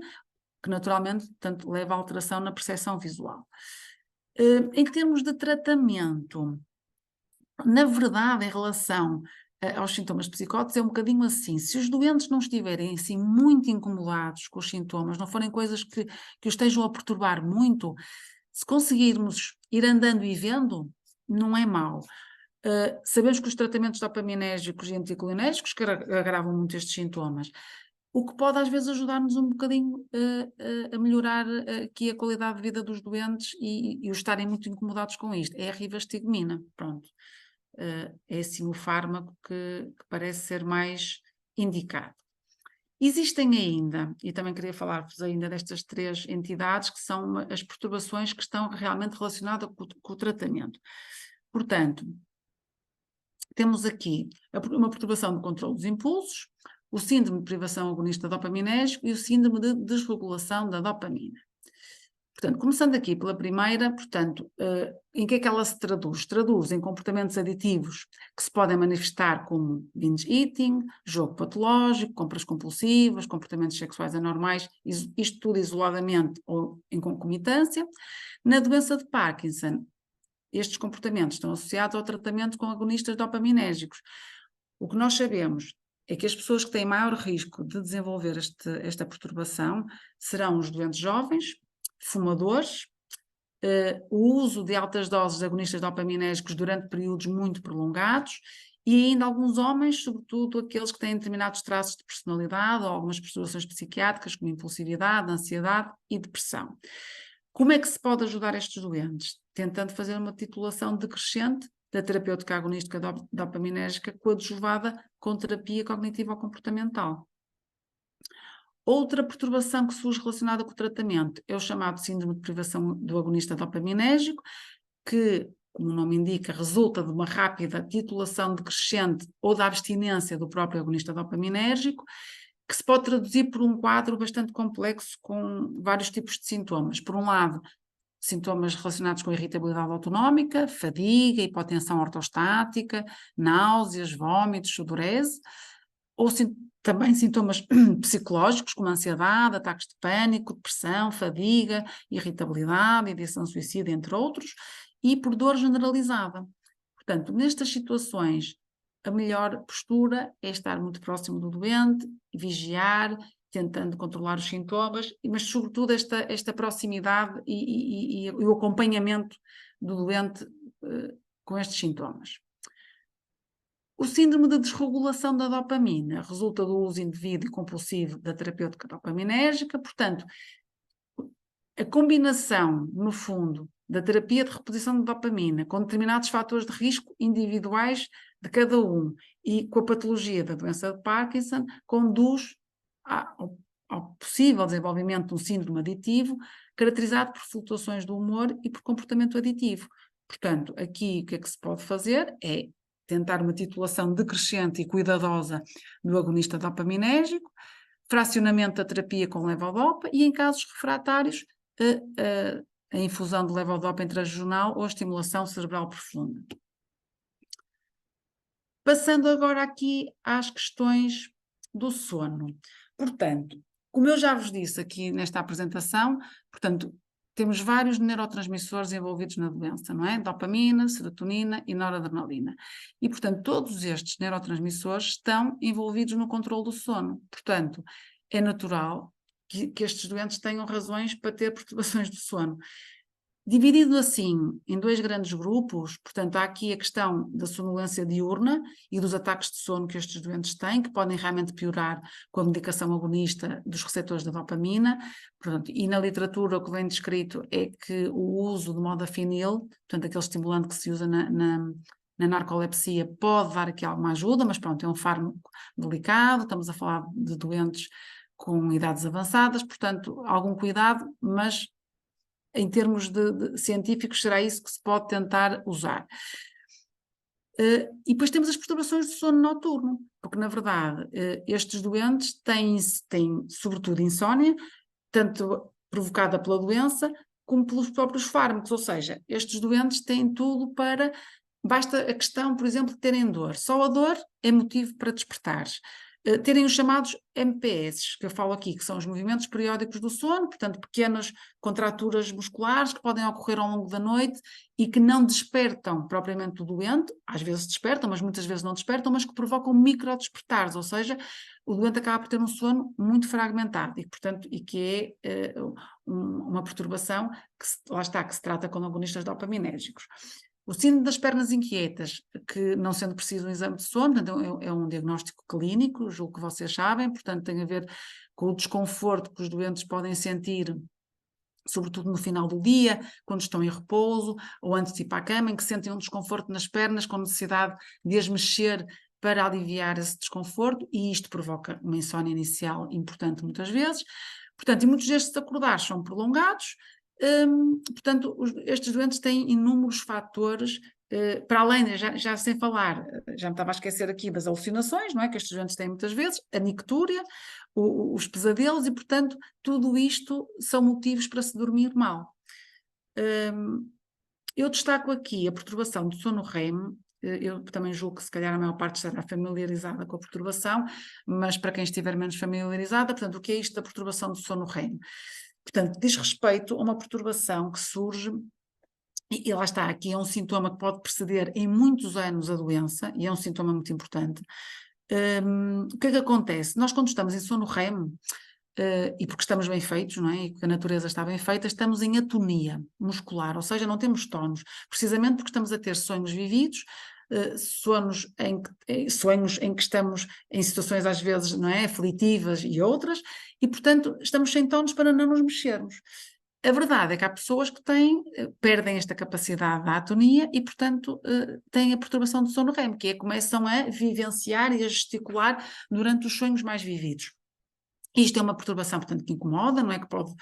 que naturalmente, portanto, leva à alteração na percepção visual. Em termos de tratamento, na verdade, em relação aos sintomas psicóticos, é um bocadinho assim. Se os doentes não estiverem assim muito incomodados com os sintomas, não forem coisas que os estejam a perturbar muito, se conseguirmos ir andando e vendo, não é mau. Sabemos que os tratamentos dopaminérgicos e anticolinérgicos agravam muito estes sintomas, o que pode às vezes ajudar-nos um bocadinho a melhorar aqui a qualidade de vida dos doentes e os estarem muito incomodados com isto. É a rivastigmina, pronto. É assim o fármaco que parece ser mais indicado. Existem ainda, e também queria falar-vos ainda destas 3 entidades, que são as perturbações que estão realmente relacionadas com o tratamento. Portanto, temos aqui uma perturbação do controle dos impulsos, o síndrome de privação agonista dopaminérgico e o síndrome de desregulação da dopamina. Portanto, começando aqui pela primeira, portanto, em que é que ela se traduz? Traduz em comportamentos aditivos que se podem manifestar como binge eating, jogo patológico, compras compulsivas, comportamentos sexuais anormais, isto tudo isoladamente ou em concomitância. Na doença de Parkinson, estes comportamentos estão associados ao tratamento com agonistas dopaminérgicos. O que nós sabemos é que as pessoas que têm maior risco de desenvolver esta perturbação serão os doentes jovens, fumadores, o uso de altas doses de agonistas dopaminérgicos durante períodos muito prolongados e ainda alguns homens, sobretudo aqueles que têm determinados traços de personalidade ou algumas perturbações psiquiátricas como impulsividade, ansiedade e depressão. Como é que se pode ajudar estes doentes? Tentando fazer uma titulação decrescente da terapêutica agonística dopaminérgica coadjuvada com terapia cognitiva ou comportamental. Outra perturbação que surge relacionada com o tratamento é o chamado síndrome de privação do agonista dopaminérgico, que, como o nome indica, resulta de uma rápida titulação decrescente ou da abstinência do próprio agonista dopaminérgico, que se pode traduzir por um quadro bastante complexo com vários tipos de sintomas. Por um lado, sintomas relacionados com irritabilidade autonómica, fadiga, hipotensão ortostática, náuseas, vômitos, sudorese, ou também sintomas psicológicos como ansiedade, ataques de pânico, depressão, fadiga, irritabilidade, ideação suicida, entre outros, e por dor generalizada. Portanto, nestas situações, a melhor postura é estar muito próximo do doente, vigiar, tentando controlar os sintomas, mas sobretudo esta proximidade e o acompanhamento do doente com estes sintomas. O síndrome de desregulação da dopamina resulta do uso indevido e compulsivo da terapêutica dopaminérgica, portanto, a combinação, no fundo, da terapia de reposição de dopamina com determinados fatores de risco individuais de cada um e com a patologia da doença de Parkinson conduz ao possível desenvolvimento de um síndrome aditivo caracterizado por flutuações do humor e por comportamento aditivo. Portanto, aqui o que é que se pode fazer é tentar uma titulação decrescente e cuidadosa do agonista dopaminérgico, fracionamento da terapia com levodopa e, em casos refratários, a infusão de levodopa intrajejunal ou a estimulação cerebral profunda. Passando agora aqui às questões do sono. Portanto, como eu já vos disse aqui nesta apresentação, portanto, temos vários neurotransmissores envolvidos na doença, não é? Dopamina, serotonina e noradrenalina. E, portanto, todos estes neurotransmissores estão envolvidos no controle do sono. Portanto, é natural que estes doentes tenham razões para ter perturbações do sono. Dividido assim em 2 grandes grupos, portanto, há aqui a questão da sonolência diurna e dos ataques de sono que estes doentes têm, que podem realmente piorar com a medicação agonista dos receptores da dopamina. Portanto, e na literatura o que vem descrito é que o uso de modafinil, portanto, aquele estimulante que se usa na narcolepsia, pode dar aqui alguma ajuda, mas pronto, é um fármaco delicado, estamos a falar de doentes com idades avançadas, portanto, algum cuidado, mas em termos de científicos será isso que se pode tentar usar. E depois temos as perturbações do sono noturno, porque na verdade estes doentes têm sobretudo insónia, tanto provocada pela doença como pelos próprios fármacos, ou seja, estes doentes têm tudo para... Basta a questão, por exemplo, de terem dor. Só a dor é motivo para despertar. Terem os chamados MPS, que eu falo aqui, que são os movimentos periódicos do sono, portanto, pequenas contraturas musculares que podem ocorrer ao longo da noite e que não despertam propriamente o doente, às vezes despertam, mas muitas vezes não despertam, mas que provocam microdespertares, ou seja, o doente acaba por ter um sono muito fragmentado e, portanto, e que é uma perturbação que, lá está, que se trata com agonistas dopaminérgicos. O síndrome das pernas inquietas, que não sendo preciso um exame de sono, portanto, é um diagnóstico clínico, julgo que vocês sabem, portanto tem a ver com o desconforto que os doentes podem sentir, sobretudo no final do dia, quando estão em repouso, ou antes de ir para a cama, em que sentem um desconforto nas pernas, com necessidade de as mexer para aliviar esse desconforto, e isto provoca uma insónia inicial importante muitas vezes. Portanto, e muitos destes acordares são prolongados. Portanto, estes doentes têm inúmeros fatores, para além, já sem falar, já me estava a esquecer aqui das alucinações, não é? Que estes doentes têm muitas vezes, a nictúria, os pesadelos, e portanto, tudo isto são motivos para se dormir mal. Eu destaco aqui a perturbação do sono REM. Eu também julgo que se calhar a maior parte estará familiarizada com a perturbação, mas para quem estiver menos familiarizada, portanto, o que é isto da perturbação do sono REM? Portanto, diz respeito a uma perturbação que surge, e lá está, aqui é um sintoma que pode preceder em muitos anos a doença, e é um sintoma muito importante. O que é que acontece? Nós quando estamos em sono REM, e porque estamos bem feitos, não é? E porque a natureza está bem feita, estamos em atonia muscular, ou seja, não temos tónus, precisamente porque estamos a ter sonhos vividos, sonhos em que estamos em situações às vezes, não é, aflitivas e outras, e portanto estamos sem tónus para não nos mexermos. A verdade é que há pessoas que perdem esta capacidade da atonia e, portanto, têm a perturbação do sono REM, que é começam a vivenciar e a gesticular durante os sonhos mais vividos. Isto é uma perturbação, portanto, que incomoda, não é? Que pode,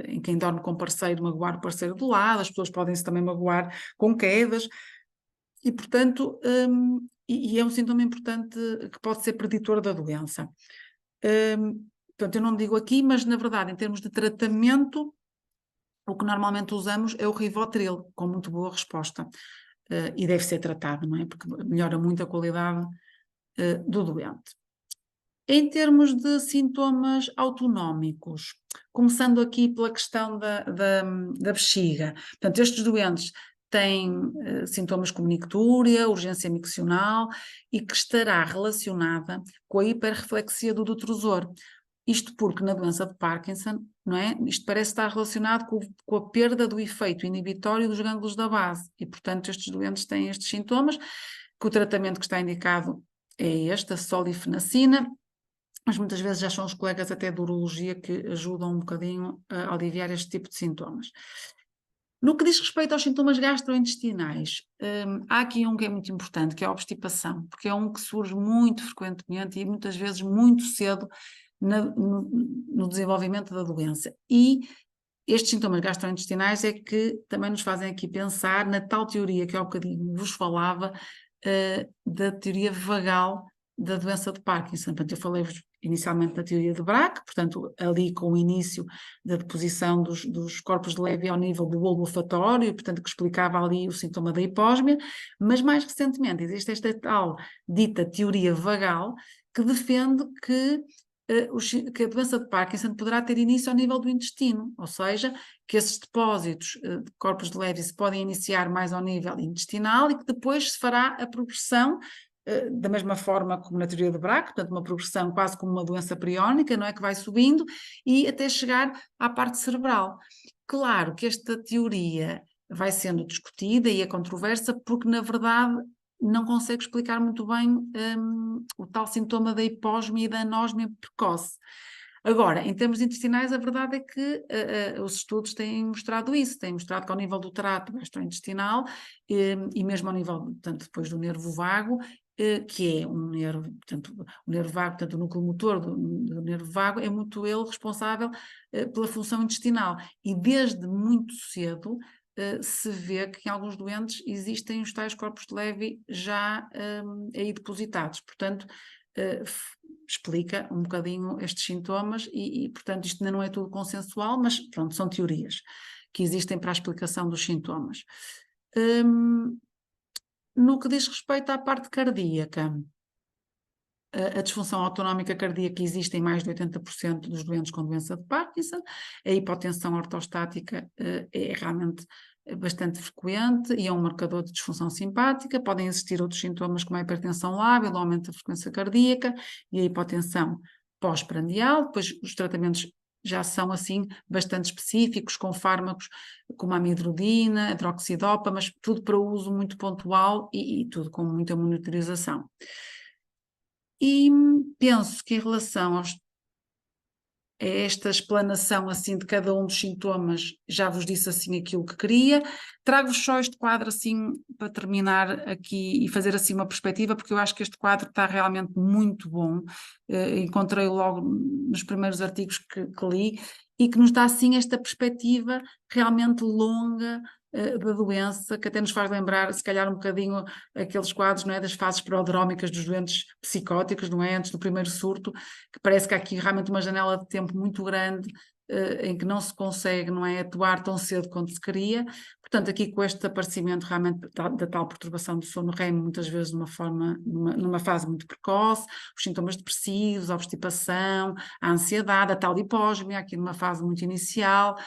em quem dorme com parceiro, magoar o parceiro do lado, as pessoas podem-se também magoar com quedas, e, portanto, é um sintoma importante que pode ser preditor da doença. Portanto, eu não digo aqui, mas na verdade, em termos de tratamento, o que normalmente usamos é o Rivotril, com muito boa resposta, e deve ser tratado, não é? Porque melhora muito a qualidade do doente. Em termos de sintomas autonómicos, começando aqui pela questão da bexiga, portanto, estes doentes têm sintomas como nictúria, urgência miccional e que estará relacionada com a hiperreflexia do detrusor. Isto porque na doença de Parkinson, não é? Isto parece estar relacionado com a perda do efeito inibitório dos gânglios da base e, portanto, estes doentes têm estes sintomas, que o tratamento que está indicado é este, a solifenacina, mas muitas vezes já são os colegas até de urologia que ajudam um bocadinho a aliviar este tipo de sintomas. No que diz respeito aos sintomas gastrointestinais, há aqui um que é muito importante, que é a obstipação, porque é um que surge muito frequentemente e muitas vezes muito cedo no desenvolvimento da doença. E estes sintomas gastrointestinais é que também nos fazem aqui pensar na tal teoria que há um bocadinho vos falava, da teoria vagal da doença de Parkinson. Portanto, eu falei-vos inicialmente da teoria de Braque, portanto, ali com o início da deposição dos corpos de Levy ao nível do bulbo olfatório, portanto, que explicava ali o sintoma da hipósmia, mas mais recentemente existe esta tal dita teoria vagal que defende que a doença de Parkinson poderá ter início ao nível do intestino, ou seja, que esses depósitos de corpos de Levy se podem iniciar mais ao nível intestinal e que depois se fará a progressão da mesma forma como na teoria de Braque, portanto uma progressão quase como uma doença priónica, não é, que vai subindo e até chegar à parte cerebral. Claro que esta teoria vai sendo discutida e é controversa porque, na verdade, não consegue explicar muito bem o tal sintoma da hiposmia e da anosmia precoce. Agora, em termos intestinais, a verdade é que os estudos têm mostrado isso, têm mostrado que ao nível do trato gastrointestinal e mesmo ao nível, portanto, depois do nervo vago, que é um nervo, portanto, o nervo vago, portanto, o núcleo motor do nervo vago é muito ele responsável pela função intestinal. E desde muito cedo se vê que em alguns doentes existem os tais corpos de Levy já aí depositados. Portanto, explica um bocadinho estes sintomas portanto, isto ainda não é tudo consensual, mas pronto, são teorias que existem para a explicação dos sintomas. No que diz respeito à parte cardíaca, a disfunção autonómica cardíaca existe em mais de 80% dos doentes com doença de Parkinson, a hipotensão ortostática é realmente bastante frequente e é um marcador de disfunção simpática. Podem existir outros sintomas como a hipertensão lábil, o aumento da frequência cardíaca e a hipotensão pós-prandial. Depois os tratamentos já são assim bastante específicos, com fármacos como a amiodarona, a droxidopa, mas tudo para uso muito pontual e tudo com muita monitorização. E penso que em relação a esta explanação assim de cada um dos sintomas, já vos disse assim aquilo que queria. Trago-vos só este quadro assim para terminar aqui e fazer assim uma perspectiva, porque eu acho que este quadro está realmente muito bom. Encontrei-o logo nos primeiros artigos que li e que nos dá assim esta perspectiva realmente longa da doença, que até nos faz lembrar, se calhar, um bocadinho aqueles quadros, não é, das fases prodrómicas dos doentes psicóticos, não é, antes do primeiro surto, que parece que há aqui realmente uma janela de tempo muito grande em que não se consegue, não é, atuar tão cedo quanto se queria. Portanto, aqui com este aparecimento realmente da tal perturbação do sono REM, muitas vezes numa fase muito precoce, os sintomas depressivos, a obstipação, a ansiedade, a tal hipógmia, aqui numa fase muito inicial.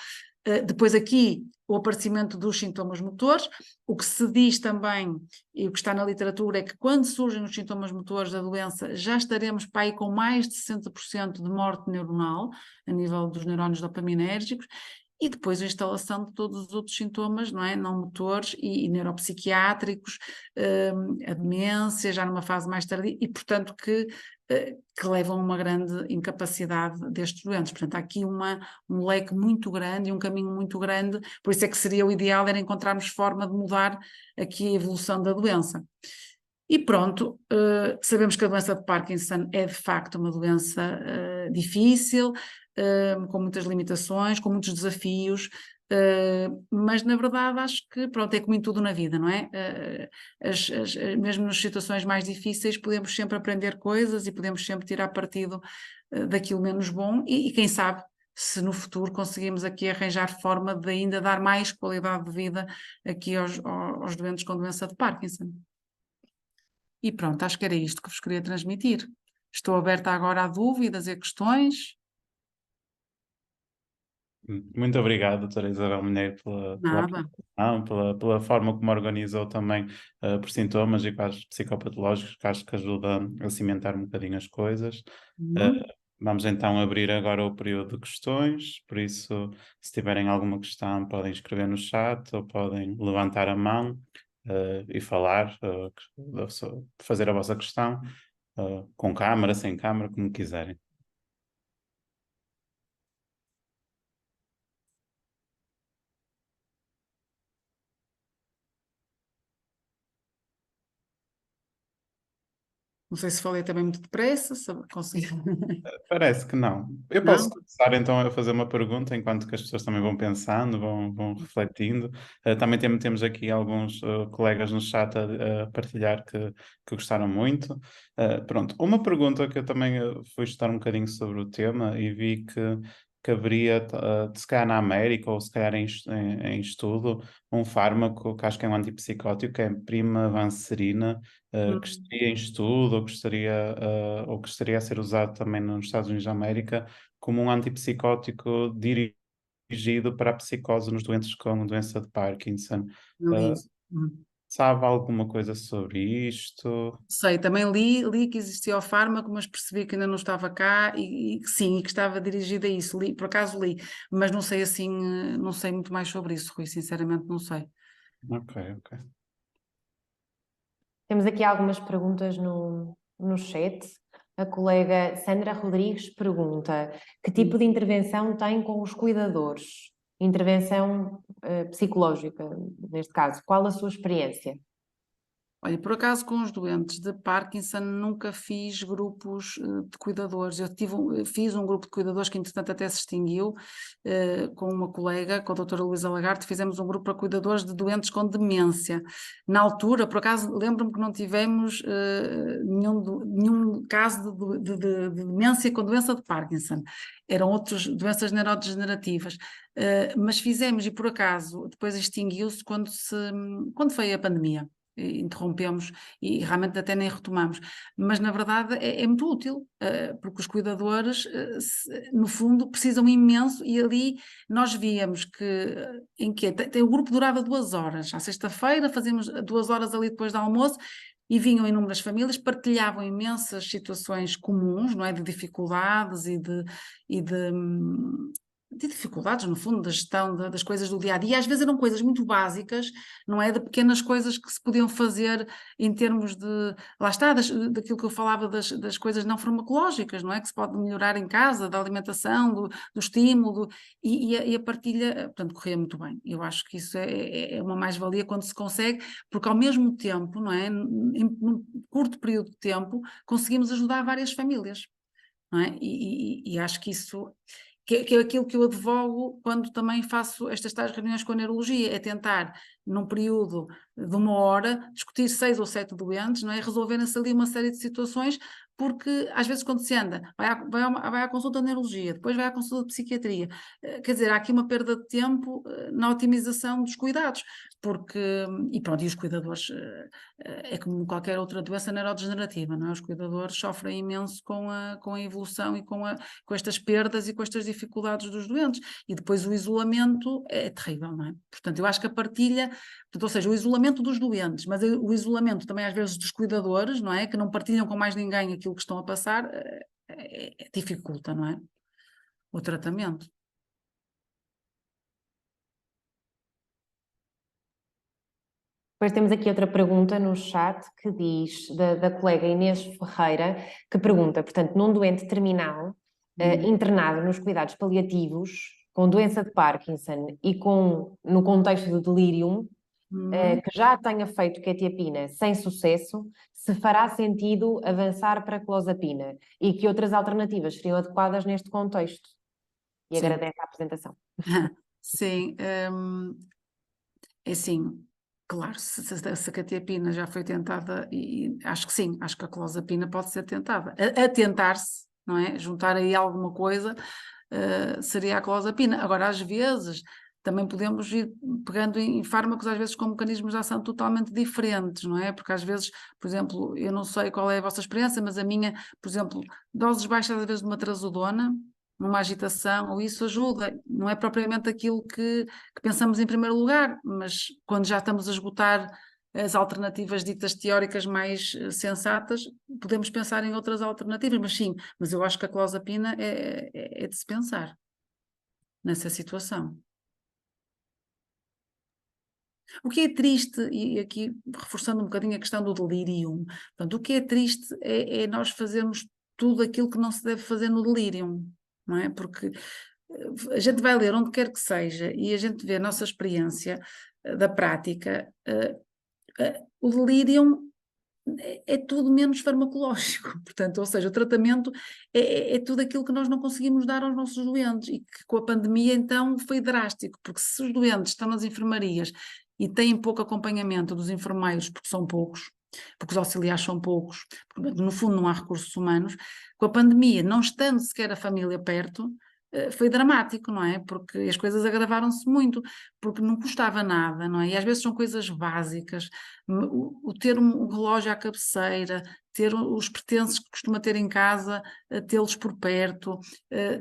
Depois aqui o aparecimento dos sintomas motores, o que se diz também e o que está na literatura é que quando surgem os sintomas motores da doença já estaremos para aí com mais de 60% de morte neuronal a nível dos neurónios dopaminérgicos e depois a instalação de todos os outros sintomas, não é? Não motores e neuropsiquiátricos, a demência já numa fase mais tardia e portanto que levam a uma grande incapacidade destes doentes. Portanto, há aqui um leque muito grande e um caminho muito grande, por isso é que seria o ideal era encontrarmos forma de mudar aqui a evolução da doença. E pronto, sabemos que a doença de Parkinson é de facto uma doença difícil, com muitas limitações, com muitos desafios, mas na verdade acho que pronto, é como em tudo na vida, não é? Mesmo nas situações mais difíceis podemos sempre aprender coisas e podemos sempre tirar partido daquilo menos bom e quem sabe se no futuro conseguimos aqui arranjar forma de ainda dar mais qualidade de vida aqui aos doentes com doença de Parkinson. E pronto, acho que era isto que vos queria transmitir. Estou aberta agora a dúvidas e a questões. Muito obrigado, doutora Isabel Minheiro, pela Nada. apresentação, pela forma como organizou também por sintomas e quadros psicopatológicos, que acho que ajuda a cimentar um bocadinho as coisas. Uhum. Vamos então abrir agora o período de questões, por isso, se tiverem alguma questão, podem escrever no chat ou podem levantar a mão e falar, fazer a vossa questão, com câmara, sem câmara, como quiserem. Não sei se falei também muito depressa, se consegui. Parece que não. Eu posso Não? começar então a fazer uma pergunta enquanto que as pessoas também vão pensando, vão refletindo. Também temos aqui alguns colegas no chat a partilhar que gostaram muito. Pronto, uma pergunta que eu também fui estudar um bocadinho sobre o tema e vi que haveria, se calhar na América ou se calhar em estudo, um fármaco que acho que é um antipsicótico, que é primavanserina, que Hum, estaria em estudo ou que estaria a ser usado também nos Estados Unidos da América como um antipsicótico dirigido para a psicose nos doentes com doença de Parkinson. não li Uh, isso. Sabe alguma coisa sobre isto? Sei, também li que existia o fármaco, mas percebi que ainda não estava cá e que sim, e que estava dirigida a isso. Por acaso li, mas não sei assim, não sei muito mais sobre isso, Rui, sinceramente não sei. Ok, ok. Temos aqui algumas perguntas no chat. A colega Sandra Rodrigues pergunta: que tipo de intervenção tem com os cuidadores? Intervenção psicológica, neste caso. Qual a sua experiência? Olha, por acaso com os doentes de Parkinson nunca fiz grupos de cuidadores. Fiz um grupo de cuidadores que entretanto até se extinguiu, com uma colega, com a doutora Luísa Lagarde, fizemos um grupo para cuidadores de doentes com demência. Na altura, por acaso, lembro-me que não tivemos nenhum caso de demência com doença de Parkinson. Eram outras doenças neurodegenerativas. Mas fizemos, e por acaso, depois extinguiu-se quando foi a pandemia. Interrompemos e realmente até nem retomamos, mas na verdade é muito útil, porque os cuidadores, no fundo, precisam imenso e ali nós víamos que, o grupo durava 2 horas, à sexta-feira fazíamos 2 horas ali depois do almoço e vinham inúmeras famílias, partilhavam imensas situações comuns, não é, de dificuldades e de dificuldades, no fundo, da gestão das coisas do dia a dia. Às vezes eram coisas muito básicas, não é? De pequenas coisas que se podiam fazer em termos de, lá está, daquilo que eu falava das coisas não farmacológicas, não é? Que se pode melhorar em casa, da alimentação, do estímulo, e a partilha, portanto, corria muito bem. Eu acho que isso é uma mais-valia quando se consegue, porque ao mesmo tempo, não é? Num curto período de tempo, conseguimos ajudar várias famílias, não é? E acho que isso que é aquilo que eu advogo quando também faço estas tais reuniões com a neurologia, é tentar, num período de 1 hora, discutir 6 ou 7 doentes, não é? Resolverem-se ali uma série de situações, porque às vezes quando se anda, vai à consulta de neurologia, depois vai à consulta de psiquiatria, quer dizer, há aqui uma perda de tempo na otimização dos cuidados, porque, e pronto, e os cuidadores, é como qualquer outra doença neurodegenerativa, não é? Os cuidadores sofrem imenso com a evolução e com estas perdas e com estas dificuldades dos doentes. E depois o isolamento é terrível, não é? Portanto, eu acho que a partilha, portanto, ou seja, o isolamento dos doentes, mas o isolamento também às vezes dos cuidadores, não é? Que não partilham com mais ninguém aquilo que estão a passar, dificulta, não é? O tratamento. Depois temos aqui outra pergunta no chat que diz, da colega Inês Ferreira, que pergunta, portanto, num doente terminal, internado nos cuidados paliativos, com doença de Parkinson e no contexto do delírio, que já tenha feito quetiapina sem sucesso, se fará sentido avançar para clozapina e que outras alternativas seriam adequadas neste contexto? E Sim. agradeço a apresentação. Sim, é assim, claro, se a quetiapina já foi tentada, e acho que sim, acho que a clozapina pode ser tentada. A tentar-se, não é? Juntar aí alguma coisa, seria a clozapina. Agora, às vezes, também podemos ir pegando em fármacos, às vezes com mecanismos de ação totalmente diferentes, não é? Porque às vezes, por exemplo, eu não sei qual é a vossa experiência, mas a minha, por exemplo, doses baixas às vezes de uma trazodona, numa agitação, ou isso ajuda, não é propriamente aquilo que pensamos em primeiro lugar, mas quando já estamos a esgotar as alternativas ditas teóricas mais sensatas, podemos pensar em outras alternativas, mas sim, mas eu acho que a clozapina é de se pensar nessa situação. O que é triste, e aqui reforçando um bocadinho a questão do delírio, portanto, o que é triste é nós fazermos tudo aquilo que não se deve fazer no delírio, não é? Porque a gente vai ler onde quer que seja e a gente vê a nossa experiência da prática, o delírio é tudo menos farmacológico, portanto, ou seja, o tratamento é tudo aquilo que nós não conseguimos dar aos nossos doentes e que com a pandemia então foi drástico, porque se os doentes estão nas enfermarias e têm pouco acompanhamento dos enfermeiros, porque são poucos, porque os auxiliares são poucos, porque no fundo não há recursos humanos, com a pandemia, não estando sequer a família perto, foi dramático, não é? Porque as coisas agravaram-se muito, porque não custava nada, não é? E às vezes são coisas básicas, o ter um relógio à cabeceira, ter os pertences que costuma ter em casa, tê-los por perto,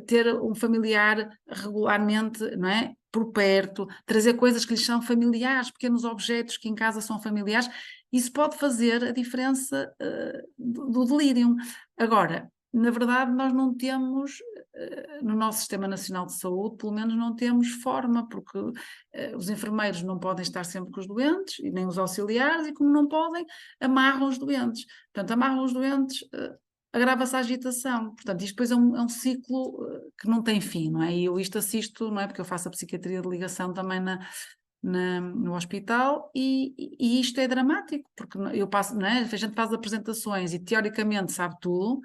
ter um familiar regularmente, não é? por perto, trazer coisas que lhes são familiares, pequenos objetos que em casa são familiares, isso pode fazer a diferença do delírio. Agora, na verdade, nós não temos, no nosso Sistema Nacional de Saúde, pelo menos não temos forma, porque os enfermeiros não podem estar sempre com os doentes, e nem os auxiliares, e como não podem, amarram os doentes. Portanto, amarram os doentes, agrava-se a agitação. Portanto, isto depois é um ciclo que não tem fim, não é? E eu isto assisto, não é? Porque eu faço a psiquiatria de ligação também no hospital e isto é dramático, porque eu passo, não é? A gente faz apresentações e teoricamente sabe tudo,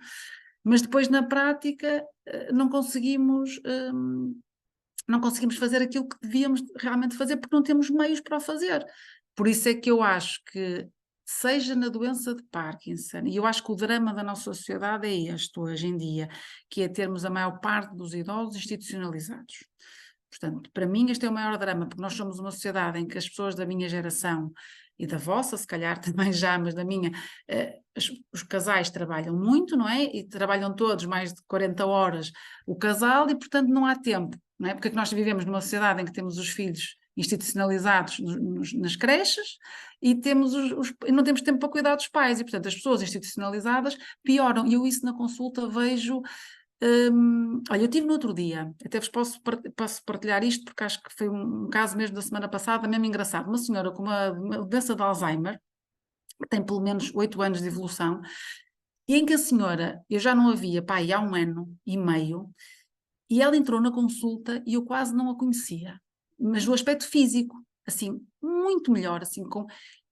mas depois na prática não conseguimos fazer aquilo que devíamos realmente fazer porque não temos meios para o fazer. Por isso é que eu acho que, seja na doença de Parkinson, e eu acho que o drama da nossa sociedade é este hoje em dia, que é termos a maior parte dos idosos institucionalizados. Portanto, para mim este é o maior drama, porque nós somos uma sociedade em que as pessoas da minha geração e da vossa, se calhar também já, mas da minha, os casais trabalham muito, não é? E trabalham todos mais de 40 horas o casal e, portanto, não há tempo, não é? Porque é que nós vivemos numa sociedade em que temos os filhos institucionalizados nas creches e não temos tempo para cuidar dos pais e, portanto, as pessoas institucionalizadas pioram. E eu isso na consulta vejo. Olha, eu tive no outro dia, até vos posso partilhar isto porque acho que foi um caso mesmo da semana passada, mesmo engraçado, uma senhora com uma doença de Alzheimer, que tem pelo menos 8 anos de evolução, e em que a senhora, eu já não a via, pá, há 1 ano e meio, e ela entrou na consulta e eu quase não a conhecia, mas do aspecto físico, assim, muito melhor, assim,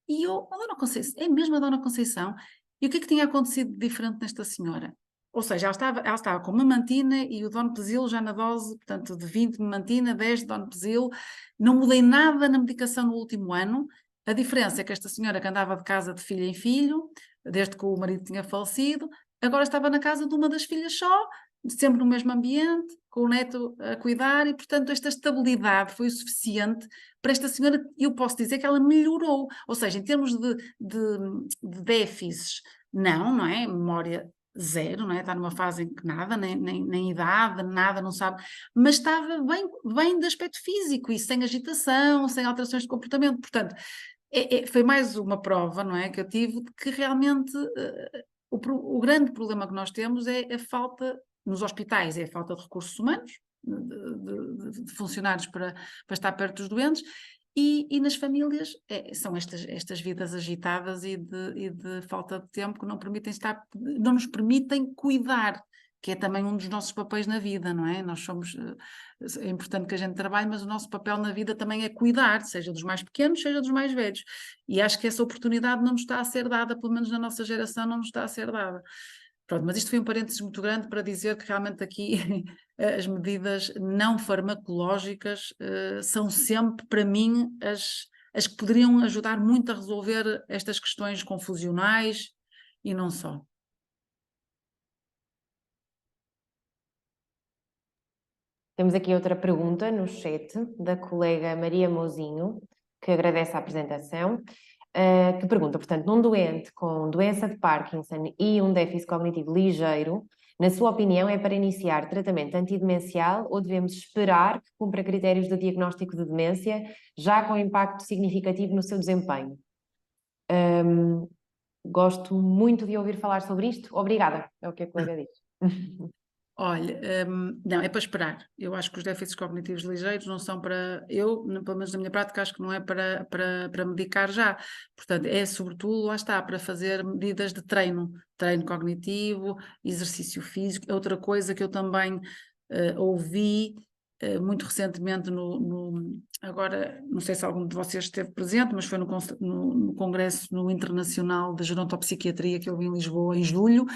e eu, a Dona Conceição, é mesmo a Dona Conceição, e o que é que tinha acontecido de diferente nesta senhora? Ou seja, ela estava com memantina e o Donepezil já na dose, portanto, de 20 memantina, 10 de Donepezil. Não mudei nada na medicação no último ano. A diferença é que esta senhora que andava de casa de filho em filho, desde que o marido tinha falecido, agora estava na casa de uma das filhas só, sempre no mesmo ambiente, com o neto a cuidar, e portanto esta estabilidade foi o suficiente para esta senhora, e eu posso dizer que ela melhorou, ou seja, em termos de déficits, não é? Memória zero, não é? Está numa fase em que nada, nem idade, nada, não sabe, mas estava bem de aspecto físico e sem agitação, sem alterações de comportamento, portanto, foi mais uma prova, não é, que eu tive de que realmente o grande problema que nós temos é a falta, nos hospitais, é a falta de recursos humanos, de funcionários para estar perto dos doentes, e nas famílias são estas vidas agitadas e de falta de tempo que não nos permitem cuidar, que é também um dos nossos papéis na vida, não é? Nós somos, é importante que a gente trabalhe, mas o nosso papel na vida também é cuidar, seja dos mais pequenos, seja dos mais velhos. E acho que essa oportunidade não nos está a ser dada, pelo menos na nossa geração não nos está a ser dada. Pronto, mas isto foi um parênteses muito grande para dizer que realmente aqui as medidas não farmacológicas são sempre, para mim, as que poderiam ajudar muito a resolver estas questões confusionais e não só. Temos aqui outra pergunta no chat da colega Maria Mouzinho, que agradece a apresentação, que pergunta, portanto, num doente com doença de Parkinson e um déficit cognitivo ligeiro, na sua opinião, é para iniciar tratamento antidemencial ou devemos esperar que cumpra critérios de diagnóstico de demência, já com impacto significativo no seu desempenho? Gosto muito de ouvir falar sobre isto. Obrigada, é o que a colega diz. Olha, não, é para esperar. Eu acho que os déficits cognitivos ligeiros não são para, pelo menos na minha prática, acho que não é para medicar já. Portanto, é sobretudo, lá está, para fazer medidas de treino cognitivo, exercício físico. Outra coisa que eu também ouvi muito recentemente agora, não sei se algum de vocês esteve presente, mas foi no Congresso Internacional de Gerontopsiquiatria que eu vi em Lisboa em julho.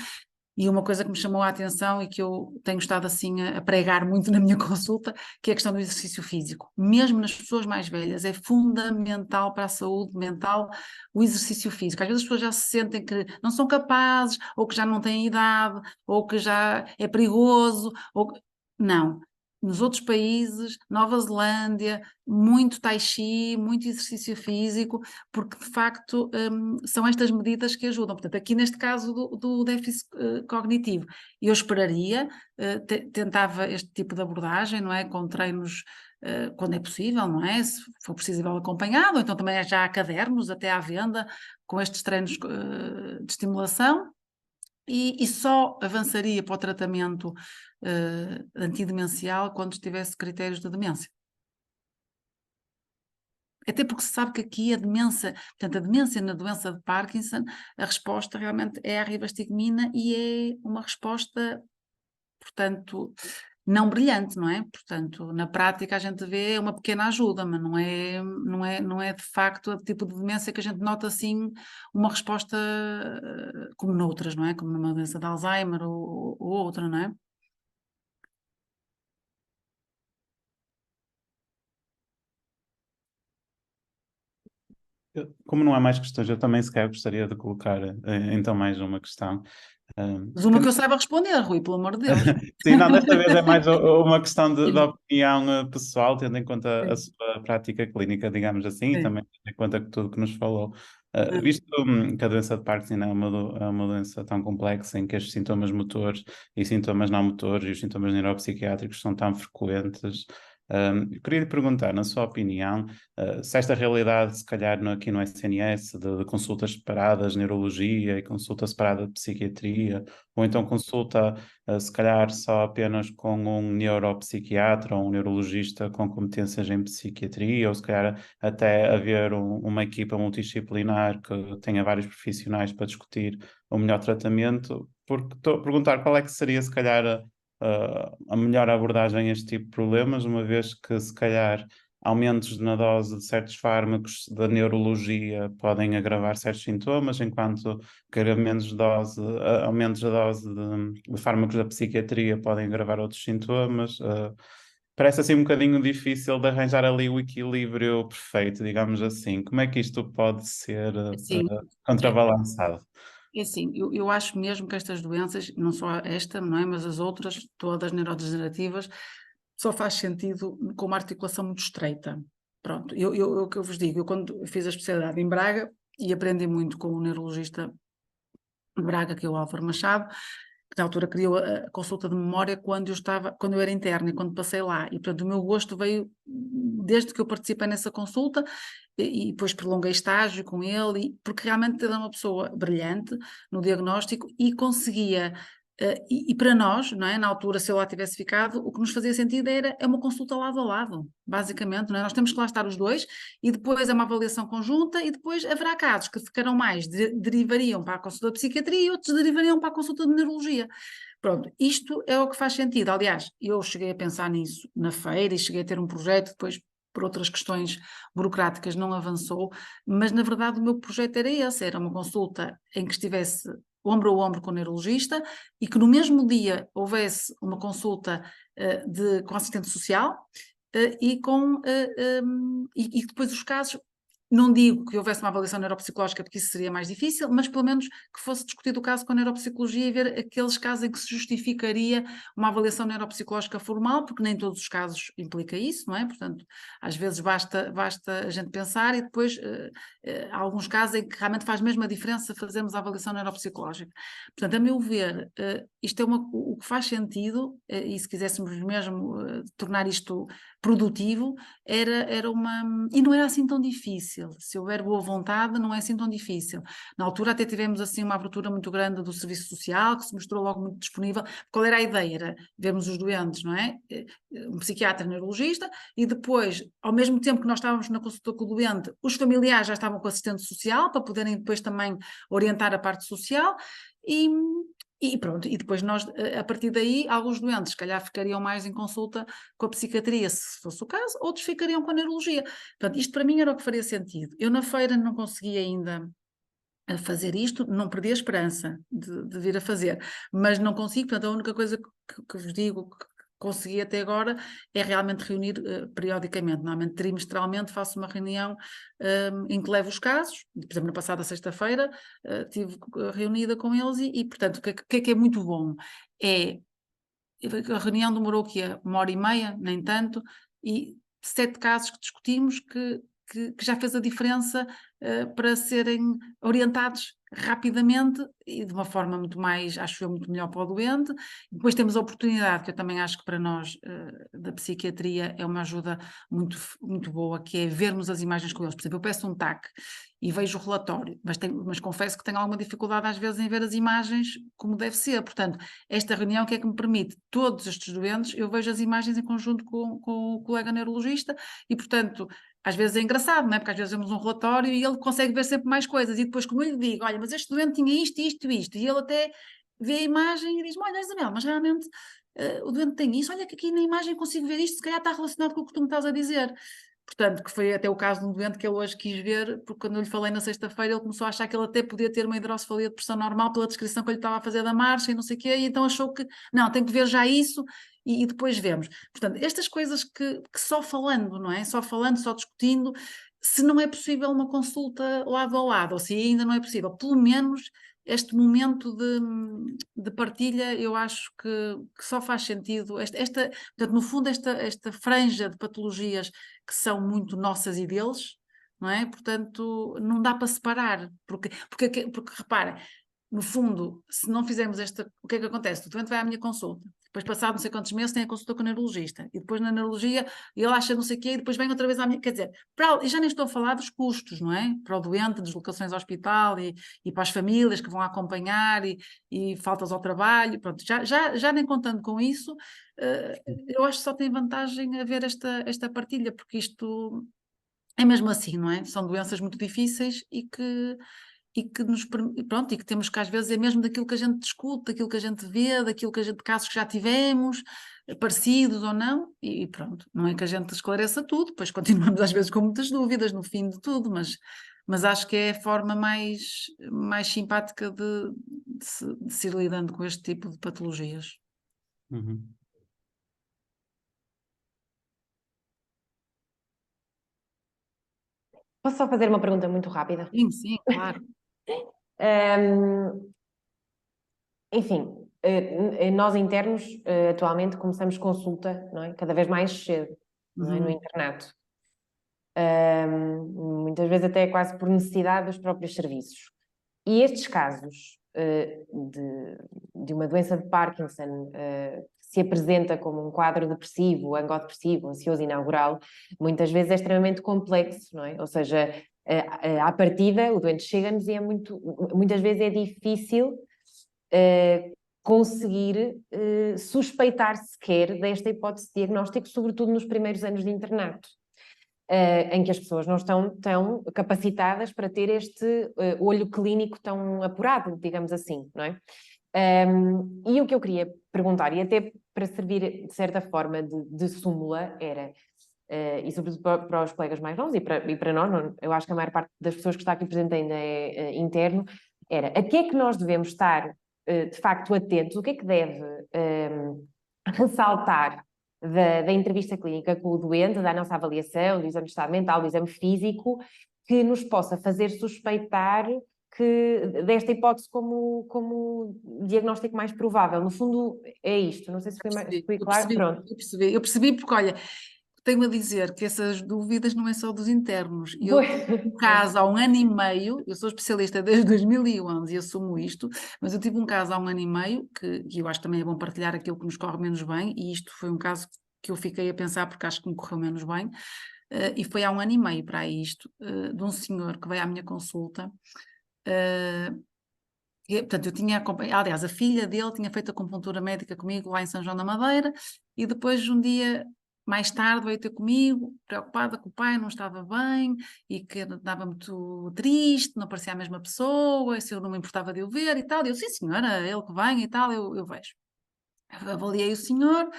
E uma coisa que me chamou a atenção e que eu tenho estado assim a pregar muito na minha consulta, que é a questão do exercício físico. Mesmo nas pessoas mais velhas, é fundamental para a saúde mental o exercício físico. Às vezes as pessoas já se sentem que não são capazes, ou que já não têm idade, ou que já é perigoso, Não. Nos outros países, Nova Zelândia, muito tai chi, muito exercício físico, porque de facto são estas medidas que ajudam. Portanto, aqui neste caso do déficit cognitivo, eu esperaria, tentava este tipo de abordagem, não é? Com treinos quando é possível, não é? Se for preciso acompanhado, ou então também já há cadernos até à venda com estes treinos de estimulação. E só avançaria para o tratamento antidemencial quando tivesse critérios de demência. Até porque se sabe que aqui a demência, portanto, a demência na doença de Parkinson, a resposta realmente é a rivastigmina e é uma resposta, portanto, não brilhante, não é? Portanto, na prática a gente vê uma pequena ajuda, mas não é de facto o tipo de demência que a gente nota assim uma resposta como noutras, não é? Como numa doença de Alzheimer ou outra, não é? Como não há mais questões, eu também se calhar gostaria de colocar então mais uma questão. Mas uma que eu saiba responder, Rui, pelo amor de Deus. Sim, não, desta vez é mais uma questão de opinião pessoal, tendo em conta a sua prática clínica, digamos assim, e Sim. também tendo em conta tudo que nos falou. Visto que a doença de Parkinson é uma doença tão complexa em que os sintomas motores e sintomas não motores e os sintomas neuropsiquiátricos são tão frequentes, eu queria lhe perguntar, na sua opinião, se esta realidade, se calhar aqui no SNS, de consultas separadas de neurologia e consulta separada de psiquiatria, ou então consulta se calhar só apenas com um neuropsiquiatra ou um neurologista com competências em psiquiatria, ou se calhar até haver uma equipa multidisciplinar que tenha vários profissionais para discutir o melhor tratamento, porque estou a perguntar qual é que seria se calhar a melhor abordagem a este tipo de problemas, uma vez que se calhar aumentos na dose de certos fármacos da neurologia podem agravar certos sintomas, enquanto que aumentos da dose de fármacos da psiquiatria podem agravar outros sintomas. Parece assim um bocadinho difícil de arranjar ali o equilíbrio perfeito, digamos assim. Como é que isto pode ser Sim, contrabalançado? é assim, eu acho mesmo que estas doenças, não só esta, não é, mas as outras, todas neurodegenerativas, só faz sentido com uma articulação muito estreita. Pronto, o que eu vos digo, eu quando fiz a especialidade em Braga e aprendi muito com o neurologista de Braga, que é o Álvaro Machado, que na altura criou a consulta de memória quando eu era interna e quando passei lá. E portanto o meu gosto veio desde que eu participei nessa consulta e depois prolonguei estágio com ele, porque realmente ele é uma pessoa brilhante no diagnóstico e conseguia. E para nós, não é, na altura, se eu lá tivesse ficado, o que nos fazia sentido é uma consulta lado a lado, basicamente, não é? Nós temos que lá estar os dois e depois é uma avaliação conjunta e depois haverá casos que ficarão mais, derivariam para a consulta de psiquiatria e outros derivariam para a consulta de neurologia. Pronto, isto é o que faz sentido. Aliás, eu cheguei a pensar nisso na feira e cheguei a ter um projeto, depois por outras questões burocráticas não avançou, mas na verdade o meu projeto era esse, era uma consulta em que estivesse ombro a ombro com o neurologista e que no mesmo dia houvesse uma consulta com assistente social e depois os casos. Não digo que houvesse uma avaliação neuropsicológica, porque isso seria mais difícil, mas pelo menos que fosse discutido o caso com a neuropsicologia e ver aqueles casos em que se justificaria uma avaliação neuropsicológica formal, porque nem todos os casos implica isso, não é? Portanto, às vezes basta a gente pensar e depois há alguns casos em que realmente faz mesmo a diferença fazermos a avaliação neuropsicológica. Portanto, a meu ver, isto é o que faz sentido, e se quiséssemos mesmo tornar isto produtivo, era uma... E não era assim tão difícil. Se houver boa vontade, não é assim tão difícil. Na altura até tivemos assim uma abertura muito grande do serviço social, que se mostrou logo muito disponível. Qual era a ideia? Era vermos os doentes, não é? Um psiquiatra neurologista e depois, ao mesmo tempo que nós estávamos na consulta com o doente, os familiares já estavam com assistente social para poderem depois também orientar a parte social e pronto, e depois nós, a partir daí, alguns doentes, se calhar, ficariam mais em consulta com a psiquiatria, se fosse o caso, outros ficariam com a neurologia. Portanto, isto para mim era o que faria sentido. Eu na feira não consegui ainda fazer isto, não perdi a esperança de vir a fazer, mas não consigo, portanto, a única coisa que vos digo que consegui até agora é realmente reunir periodicamente, normalmente trimestralmente faço uma reunião em que levo os casos, por exemplo, na passada sexta-feira estive reunida com eles portanto, o que é muito bom é, a reunião demorou o quê? 1h30, nem tanto, e 7 casos que discutimos que já fez a diferença para serem orientados rapidamente e de uma forma muito mais, acho eu, muito melhor para o doente. Depois temos a oportunidade, que eu também acho que para nós da psiquiatria é uma ajuda muito boa, que é vermos as imagens com eles. Por exemplo, eu peço um TAC e vejo o relatório, mas confesso que tenho alguma dificuldade às vezes em ver as imagens como deve ser. Portanto, esta reunião, o que é que me permite? Todos estes doentes, eu vejo as imagens em conjunto com o colega neurologista e, portanto, às vezes é engraçado, não é? Porque às vezes vemos um relatório e ele consegue ver sempre mais coisas. E depois, como eu lhe digo, olha, mas este doente tinha isto, isto e isto. E ele até vê a imagem e diz, olha, Isabel, mas realmente o doente tem isso. Olha que aqui na imagem consigo ver isto, se calhar está relacionado com o que tu me estás a dizer. Portanto, que foi até o caso de um doente que ele hoje quis ver, porque quando eu lhe falei na sexta-feira, ele começou a achar que ele até podia ter uma hidrocefalia de pressão normal pela descrição que eu lhe estava a fazer da marcha e não sei o quê, e então achou que, não, tem que ver já isso e depois vemos. Portanto, estas coisas que só falando, não é? Só falando, só discutindo, se não é possível uma consulta lado a lado, ou se ainda não é possível, pelo menos este momento de partilha, eu acho que só faz sentido. Portanto, no fundo, esta franja de patologias que são muito nossas e deles, não é? Portanto, não dá para separar, porque repara, no fundo, se não fizermos o que é que acontece? O doente vai à minha consulta, depois passado não sei quantos meses tem a consulta com o neurologista, e depois na neurologia ele acha não sei o quê, e depois vem outra vez à minha, quer dizer, e já nem estou a falar dos custos, não é? Para o doente, deslocações ao hospital e para as famílias que vão acompanhar e faltas ao trabalho, pronto, já nem contando com isso, eu acho que só tem vantagem haver esta partilha, porque isto é mesmo assim, não é? São doenças muito difíceis e que pronto, e que temos que às vezes é mesmo daquilo que a gente discute, daquilo que a gente vê, daquilo que a gente, casos que já tivemos, parecidos ou não, e pronto, não é que a gente esclareça tudo, pois continuamos às vezes com muitas dúvidas no fim de tudo, mas acho que é a forma mais simpática de se ir lidando com este tipo de patologias. Uhum. Posso só fazer uma pergunta muito rápida? Sim, claro. Enfim, nós internos atualmente começamos consulta, não é? Cada vez mais cedo, não é? No internato. Muitas vezes até quase por necessidade dos próprios serviços. E estes casos de uma doença de Parkinson que se apresenta como um quadro depressivo, angodepressivo, ansioso inaugural, muitas vezes é extremamente complexo, não é? Ou seja, à partida o doente chega-nos e muitas vezes é difícil conseguir suspeitar sequer desta hipótese de diagnóstico, sobretudo nos primeiros anos de internato. Em que as pessoas não estão tão capacitadas para ter este olho clínico tão apurado, digamos assim, não é? E o que eu queria perguntar, e até para servir de certa forma de súmula, era, e sobretudo para os colegas mais novos e para nós, eu acho que a maior parte das pessoas que está aqui presente ainda é interno, era a que é que nós devemos estar de facto atentos, o que é que deve ressaltar da entrevista clínica com o doente, da nossa avaliação, do exame de estado mental, do exame físico, que nos possa fazer suspeitar desta hipótese como diagnóstico mais provável. No fundo, é isto. Não sei se foi claro. Pronto. Eu percebi porque, olha, tenho a dizer que essas dúvidas não é só dos internos. Eu tive um caso há 1 ano e meio, eu sou especialista desde 2011 e assumo isto, mas eu tive um caso há 1 ano e meio, que eu acho que também é bom partilhar aquilo que nos corre menos bem, e isto foi um caso que eu fiquei a pensar porque acho que me correu menos bem, e foi há 1 ano e meio para isto, de um senhor que veio à minha consulta. Portanto, eu tinha acompanhado, aliás, a filha dele tinha feito a acupuntura médica comigo lá em São João da Madeira, e depois um dia mais tarde veio ter comigo, preocupada que o pai não estava bem e que estava muito triste, não parecia a mesma pessoa, se eu não me importava de o ver e tal. E eu, sim senhora, ele que vem e tal, eu vejo. Avaliei o senhor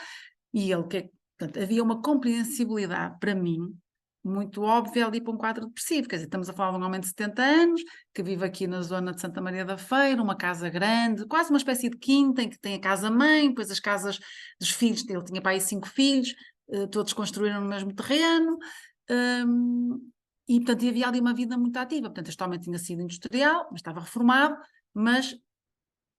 e ele, portanto, havia uma compreensibilidade para mim muito óbvia ali para um quadro depressivo, quer dizer, estamos a falar de um homem de 70 anos, que vive aqui na zona de Santa Maria da Feira, uma casa grande, quase uma espécie de quinta, em que tem a casa-mãe, depois as casas dos filhos, ele tinha para aí 5 filhos, todos construíram no mesmo terreno, e portanto havia ali uma vida muito ativa, portanto este homem tinha sido industrial, mas estava reformado, mas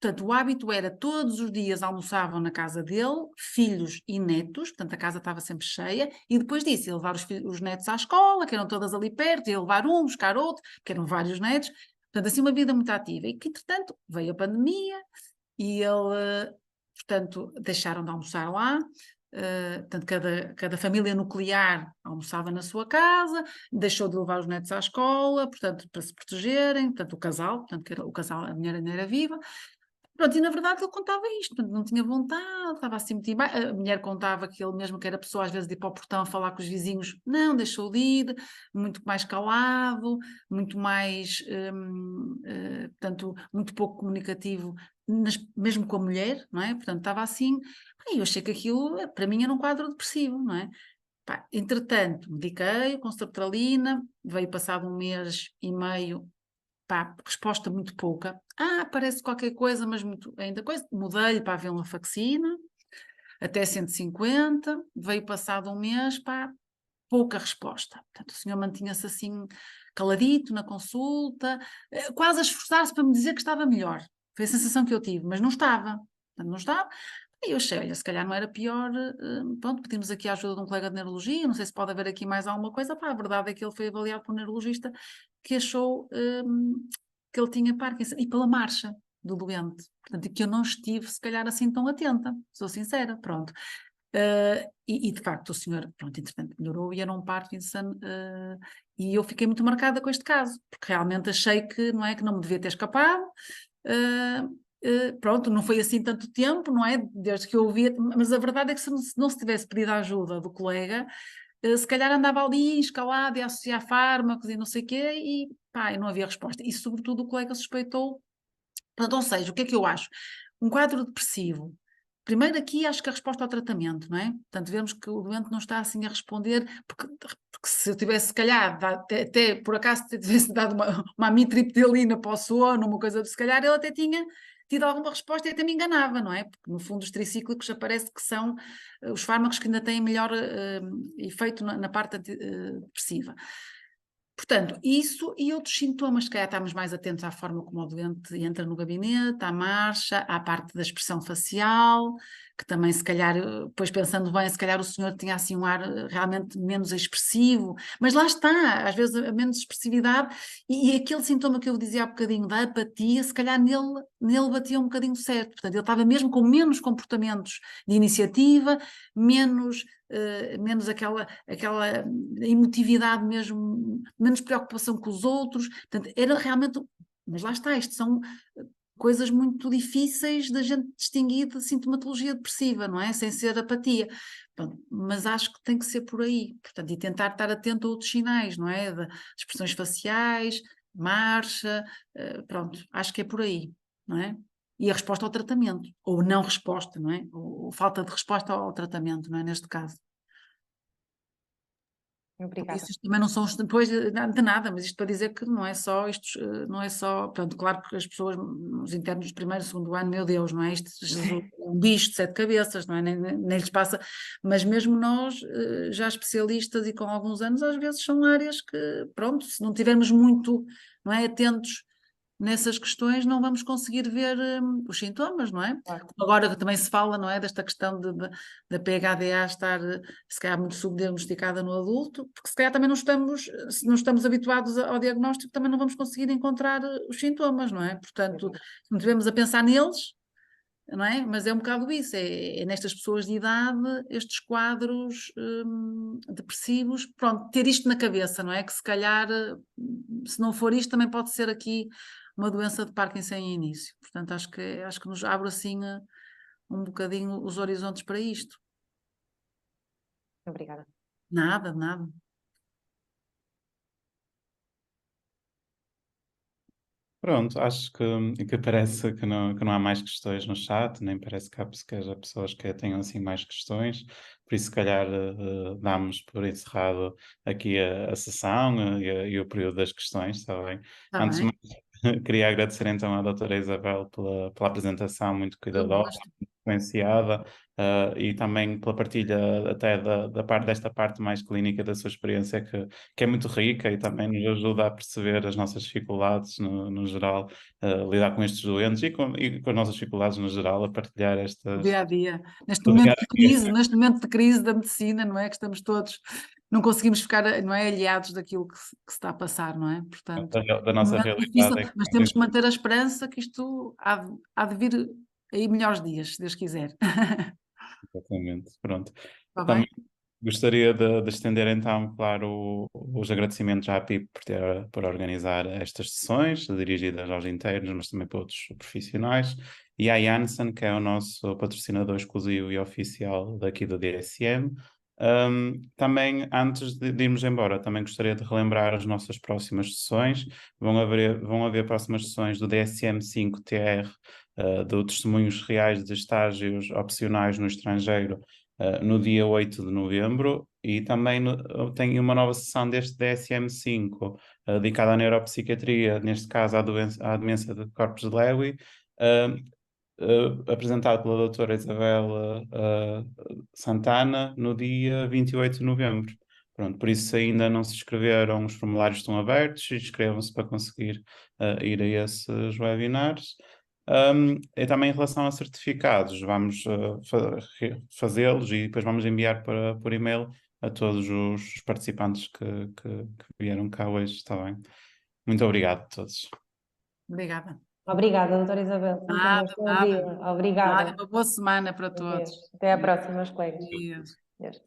portanto o hábito era todos os dias almoçavam na casa dele, filhos e netos, portanto a casa estava sempre cheia, e depois disso ia levar os netos à escola, que eram todas ali perto, ia levar um, buscar outro, que eram vários netos, Portanto, assim, uma vida muito ativa. E que, entretanto, veio a pandemia e ele, portanto, deixaram de almoçar lá. Portanto, cada família nuclear almoçava na sua casa, deixou de levar os netos à escola, portanto, para se protegerem, portanto, o casal, portanto, que era, o casal, a mulher ainda era viva. Pronto, e na verdade ele contava isto, portanto, não tinha vontade, estava assim muito embaixo. A mulher contava que ele mesmo que era pessoa às vezes de ir para o portão falar com os vizinhos, não, deixou de ir, muito mais calado, muito mais, portanto, muito pouco comunicativo, mesmo com a mulher, não é? Portanto, estava assim, aí eu achei que aquilo, para mim, era um quadro depressivo, não é? Pá, entretanto, mediquei com sertralina, veio passado 1 mês e meio. Pá, resposta muito pouca. Parece qualquer coisa, mas muito, ainda coisa. Mudei-lhe para a venlafaxina, até 150, veio passado 1 mês, pá, pouca resposta. Portanto, o senhor mantinha-se assim, caladito na consulta, quase a esforçar-se para me dizer que estava melhor. Foi a sensação que eu tive, mas não estava. Portanto, não estava. E eu achei, olha, se calhar não era pior, pronto, pedimos aqui a ajuda de um colega de neurologia, não sei se pode haver aqui mais alguma coisa. Pá, a verdade é que ele foi avaliado por um neurologista que achou que ele tinha Parkinson, e pela marcha do doente, portanto, e que eu não estive, se calhar, assim tão atenta, sou sincera, pronto. E de facto o senhor, pronto, entretanto melhorou e era um Parkinson, e eu fiquei muito marcada com este caso, porque realmente achei que, não é, que não me devia ter escapado. Pronto, não foi assim tanto tempo, não é? Desde que eu ouvia, mas a verdade é que se não se tivesse pedido a ajuda do colega, se calhar andava ali escalado e a associar fármacos e não sei o quê, e pá, e não havia resposta. E sobretudo o colega suspeitou. Portanto, ou seja, o que é que eu acho? Um quadro depressivo. Primeiro aqui acho que a resposta ao tratamento, não é? Portanto, vemos que o doente não está assim a responder, porque se eu tivesse, se calhar, até por acaso tivesse dado uma amitriptilina para o sono, uma coisa, se calhar ele até tinha tido alguma resposta e até me enganava, não é? Porque no fundo os tricíclicos aparece que são os fármacos que ainda têm melhor efeito na parte depressiva. Portanto, isso e outros sintomas, se calhar estamos mais atentos à forma como o doente entra no gabinete, à marcha, à parte da expressão facial, que também se calhar, depois pensando bem, se calhar o senhor tinha assim um ar realmente menos expressivo, mas lá está, às vezes a menos expressividade, e aquele sintoma que eu dizia há bocadinho da apatia, se calhar nele batia um bocadinho certo, portanto ele estava mesmo com menos comportamentos de iniciativa, menos aquela emotividade mesmo, menos preocupação com os outros, portanto, era realmente, mas lá está, isto são coisas muito difíceis da gente distinguir de sintomatologia depressiva, não é? Sem ser apatia. Pronto, mas acho que tem que ser por aí, portanto, e tentar estar atento a outros sinais, não é? De expressões faciais, marcha, pronto, acho que é por aí, não é? E a resposta ao tratamento, ou não resposta, não é? Ou falta de resposta ao tratamento, não é? Neste caso. Obrigada. Isso também não são depois de nada, mas isto para dizer que não é só isto, não é só, portanto, claro que as pessoas, os internos do primeiro, segundo ano, meu Deus, não é isto, Jesus, um bicho de 7 cabeças, não é? Nem lhes passa, mas mesmo nós, já especialistas e com alguns anos, às vezes são áreas que, pronto, se não tivermos muito, não é, atentos nessas questões não vamos conseguir ver os sintomas, não é? Claro. Agora também se fala, não é, desta questão da PHDA estar, se calhar, muito subdiagnosticada no adulto, porque se calhar também se não estamos habituados ao diagnóstico, também não vamos conseguir encontrar os sintomas, não é? Portanto, não devemos a pensar neles, não é? Mas é um bocado isso, é nestas pessoas de idade, estes quadros depressivos, pronto, ter isto na cabeça, não é? Que se calhar, se não for isto, também pode ser aqui uma doença de Parkinson em início. Portanto, acho que nos abre assim um bocadinho os horizontes para isto. Obrigada. Nada, nada. Pronto, acho que parece que não há mais questões no chat, nem parece que haja pessoas que tenham assim mais questões, por isso se calhar damos por encerrado aqui a sessão e o período das questões, está bem? Está Antes de bem? mais, queria agradecer então à doutora Isabel pela apresentação muito Eu cuidadosa, gosto. sequenciada, e também pela partilha até desta parte mais clínica da sua experiência que é muito rica e também nos ajuda a perceber as nossas dificuldades no geral, lidar com estes doentes e com as nossas dificuldades no geral, a partilhar O estas dia a dia. do dia a dia. Neste momento de crise da medicina, não é? Que estamos todos não conseguimos ficar, não é, alheados daquilo que se está a passar, não é? Portanto, Da nossa é difícil, realidade. mas temos que manter a esperança que isto há de vir aí melhores dias, se Deus quiser. Exatamente, pronto. Está Também bem? gostaria de estender então, claro, os agradecimentos à PIP por organizar estas sessões, dirigidas aos internos, mas também para outros profissionais, e à Janssen, que é o nosso patrocinador exclusivo e oficial daqui do DSM. Também, antes de irmos embora, também gostaria de relembrar as nossas próximas sessões. Vão haver próximas sessões do DSM 5TR, de testemunhos reais de estágios opcionais no estrangeiro, no dia 8 de novembro, e também tem uma nova sessão deste DSM-5, dedicada à neuropsiquiatria, neste caso à demência de corpos de Lewy, apresentado pela doutora Isabel Santana, no dia 28 de novembro. Pronto, por isso, se ainda não se inscreveram, os formulários estão abertos, inscrevam-se para conseguir ir a esses webinars. E também em relação a certificados, vamos fazê-los e depois vamos enviar por e-mail a todos os participantes que vieram cá hoje, está bem? Muito obrigado a todos. Obrigada. Obrigada, doutora Isabel. Sempre um Nada, gosto de nada. ouvi-la. Obrigada. Uma boa semana para Adeus. todos. Até à próxima, meus colegas. Adeus. Adeus.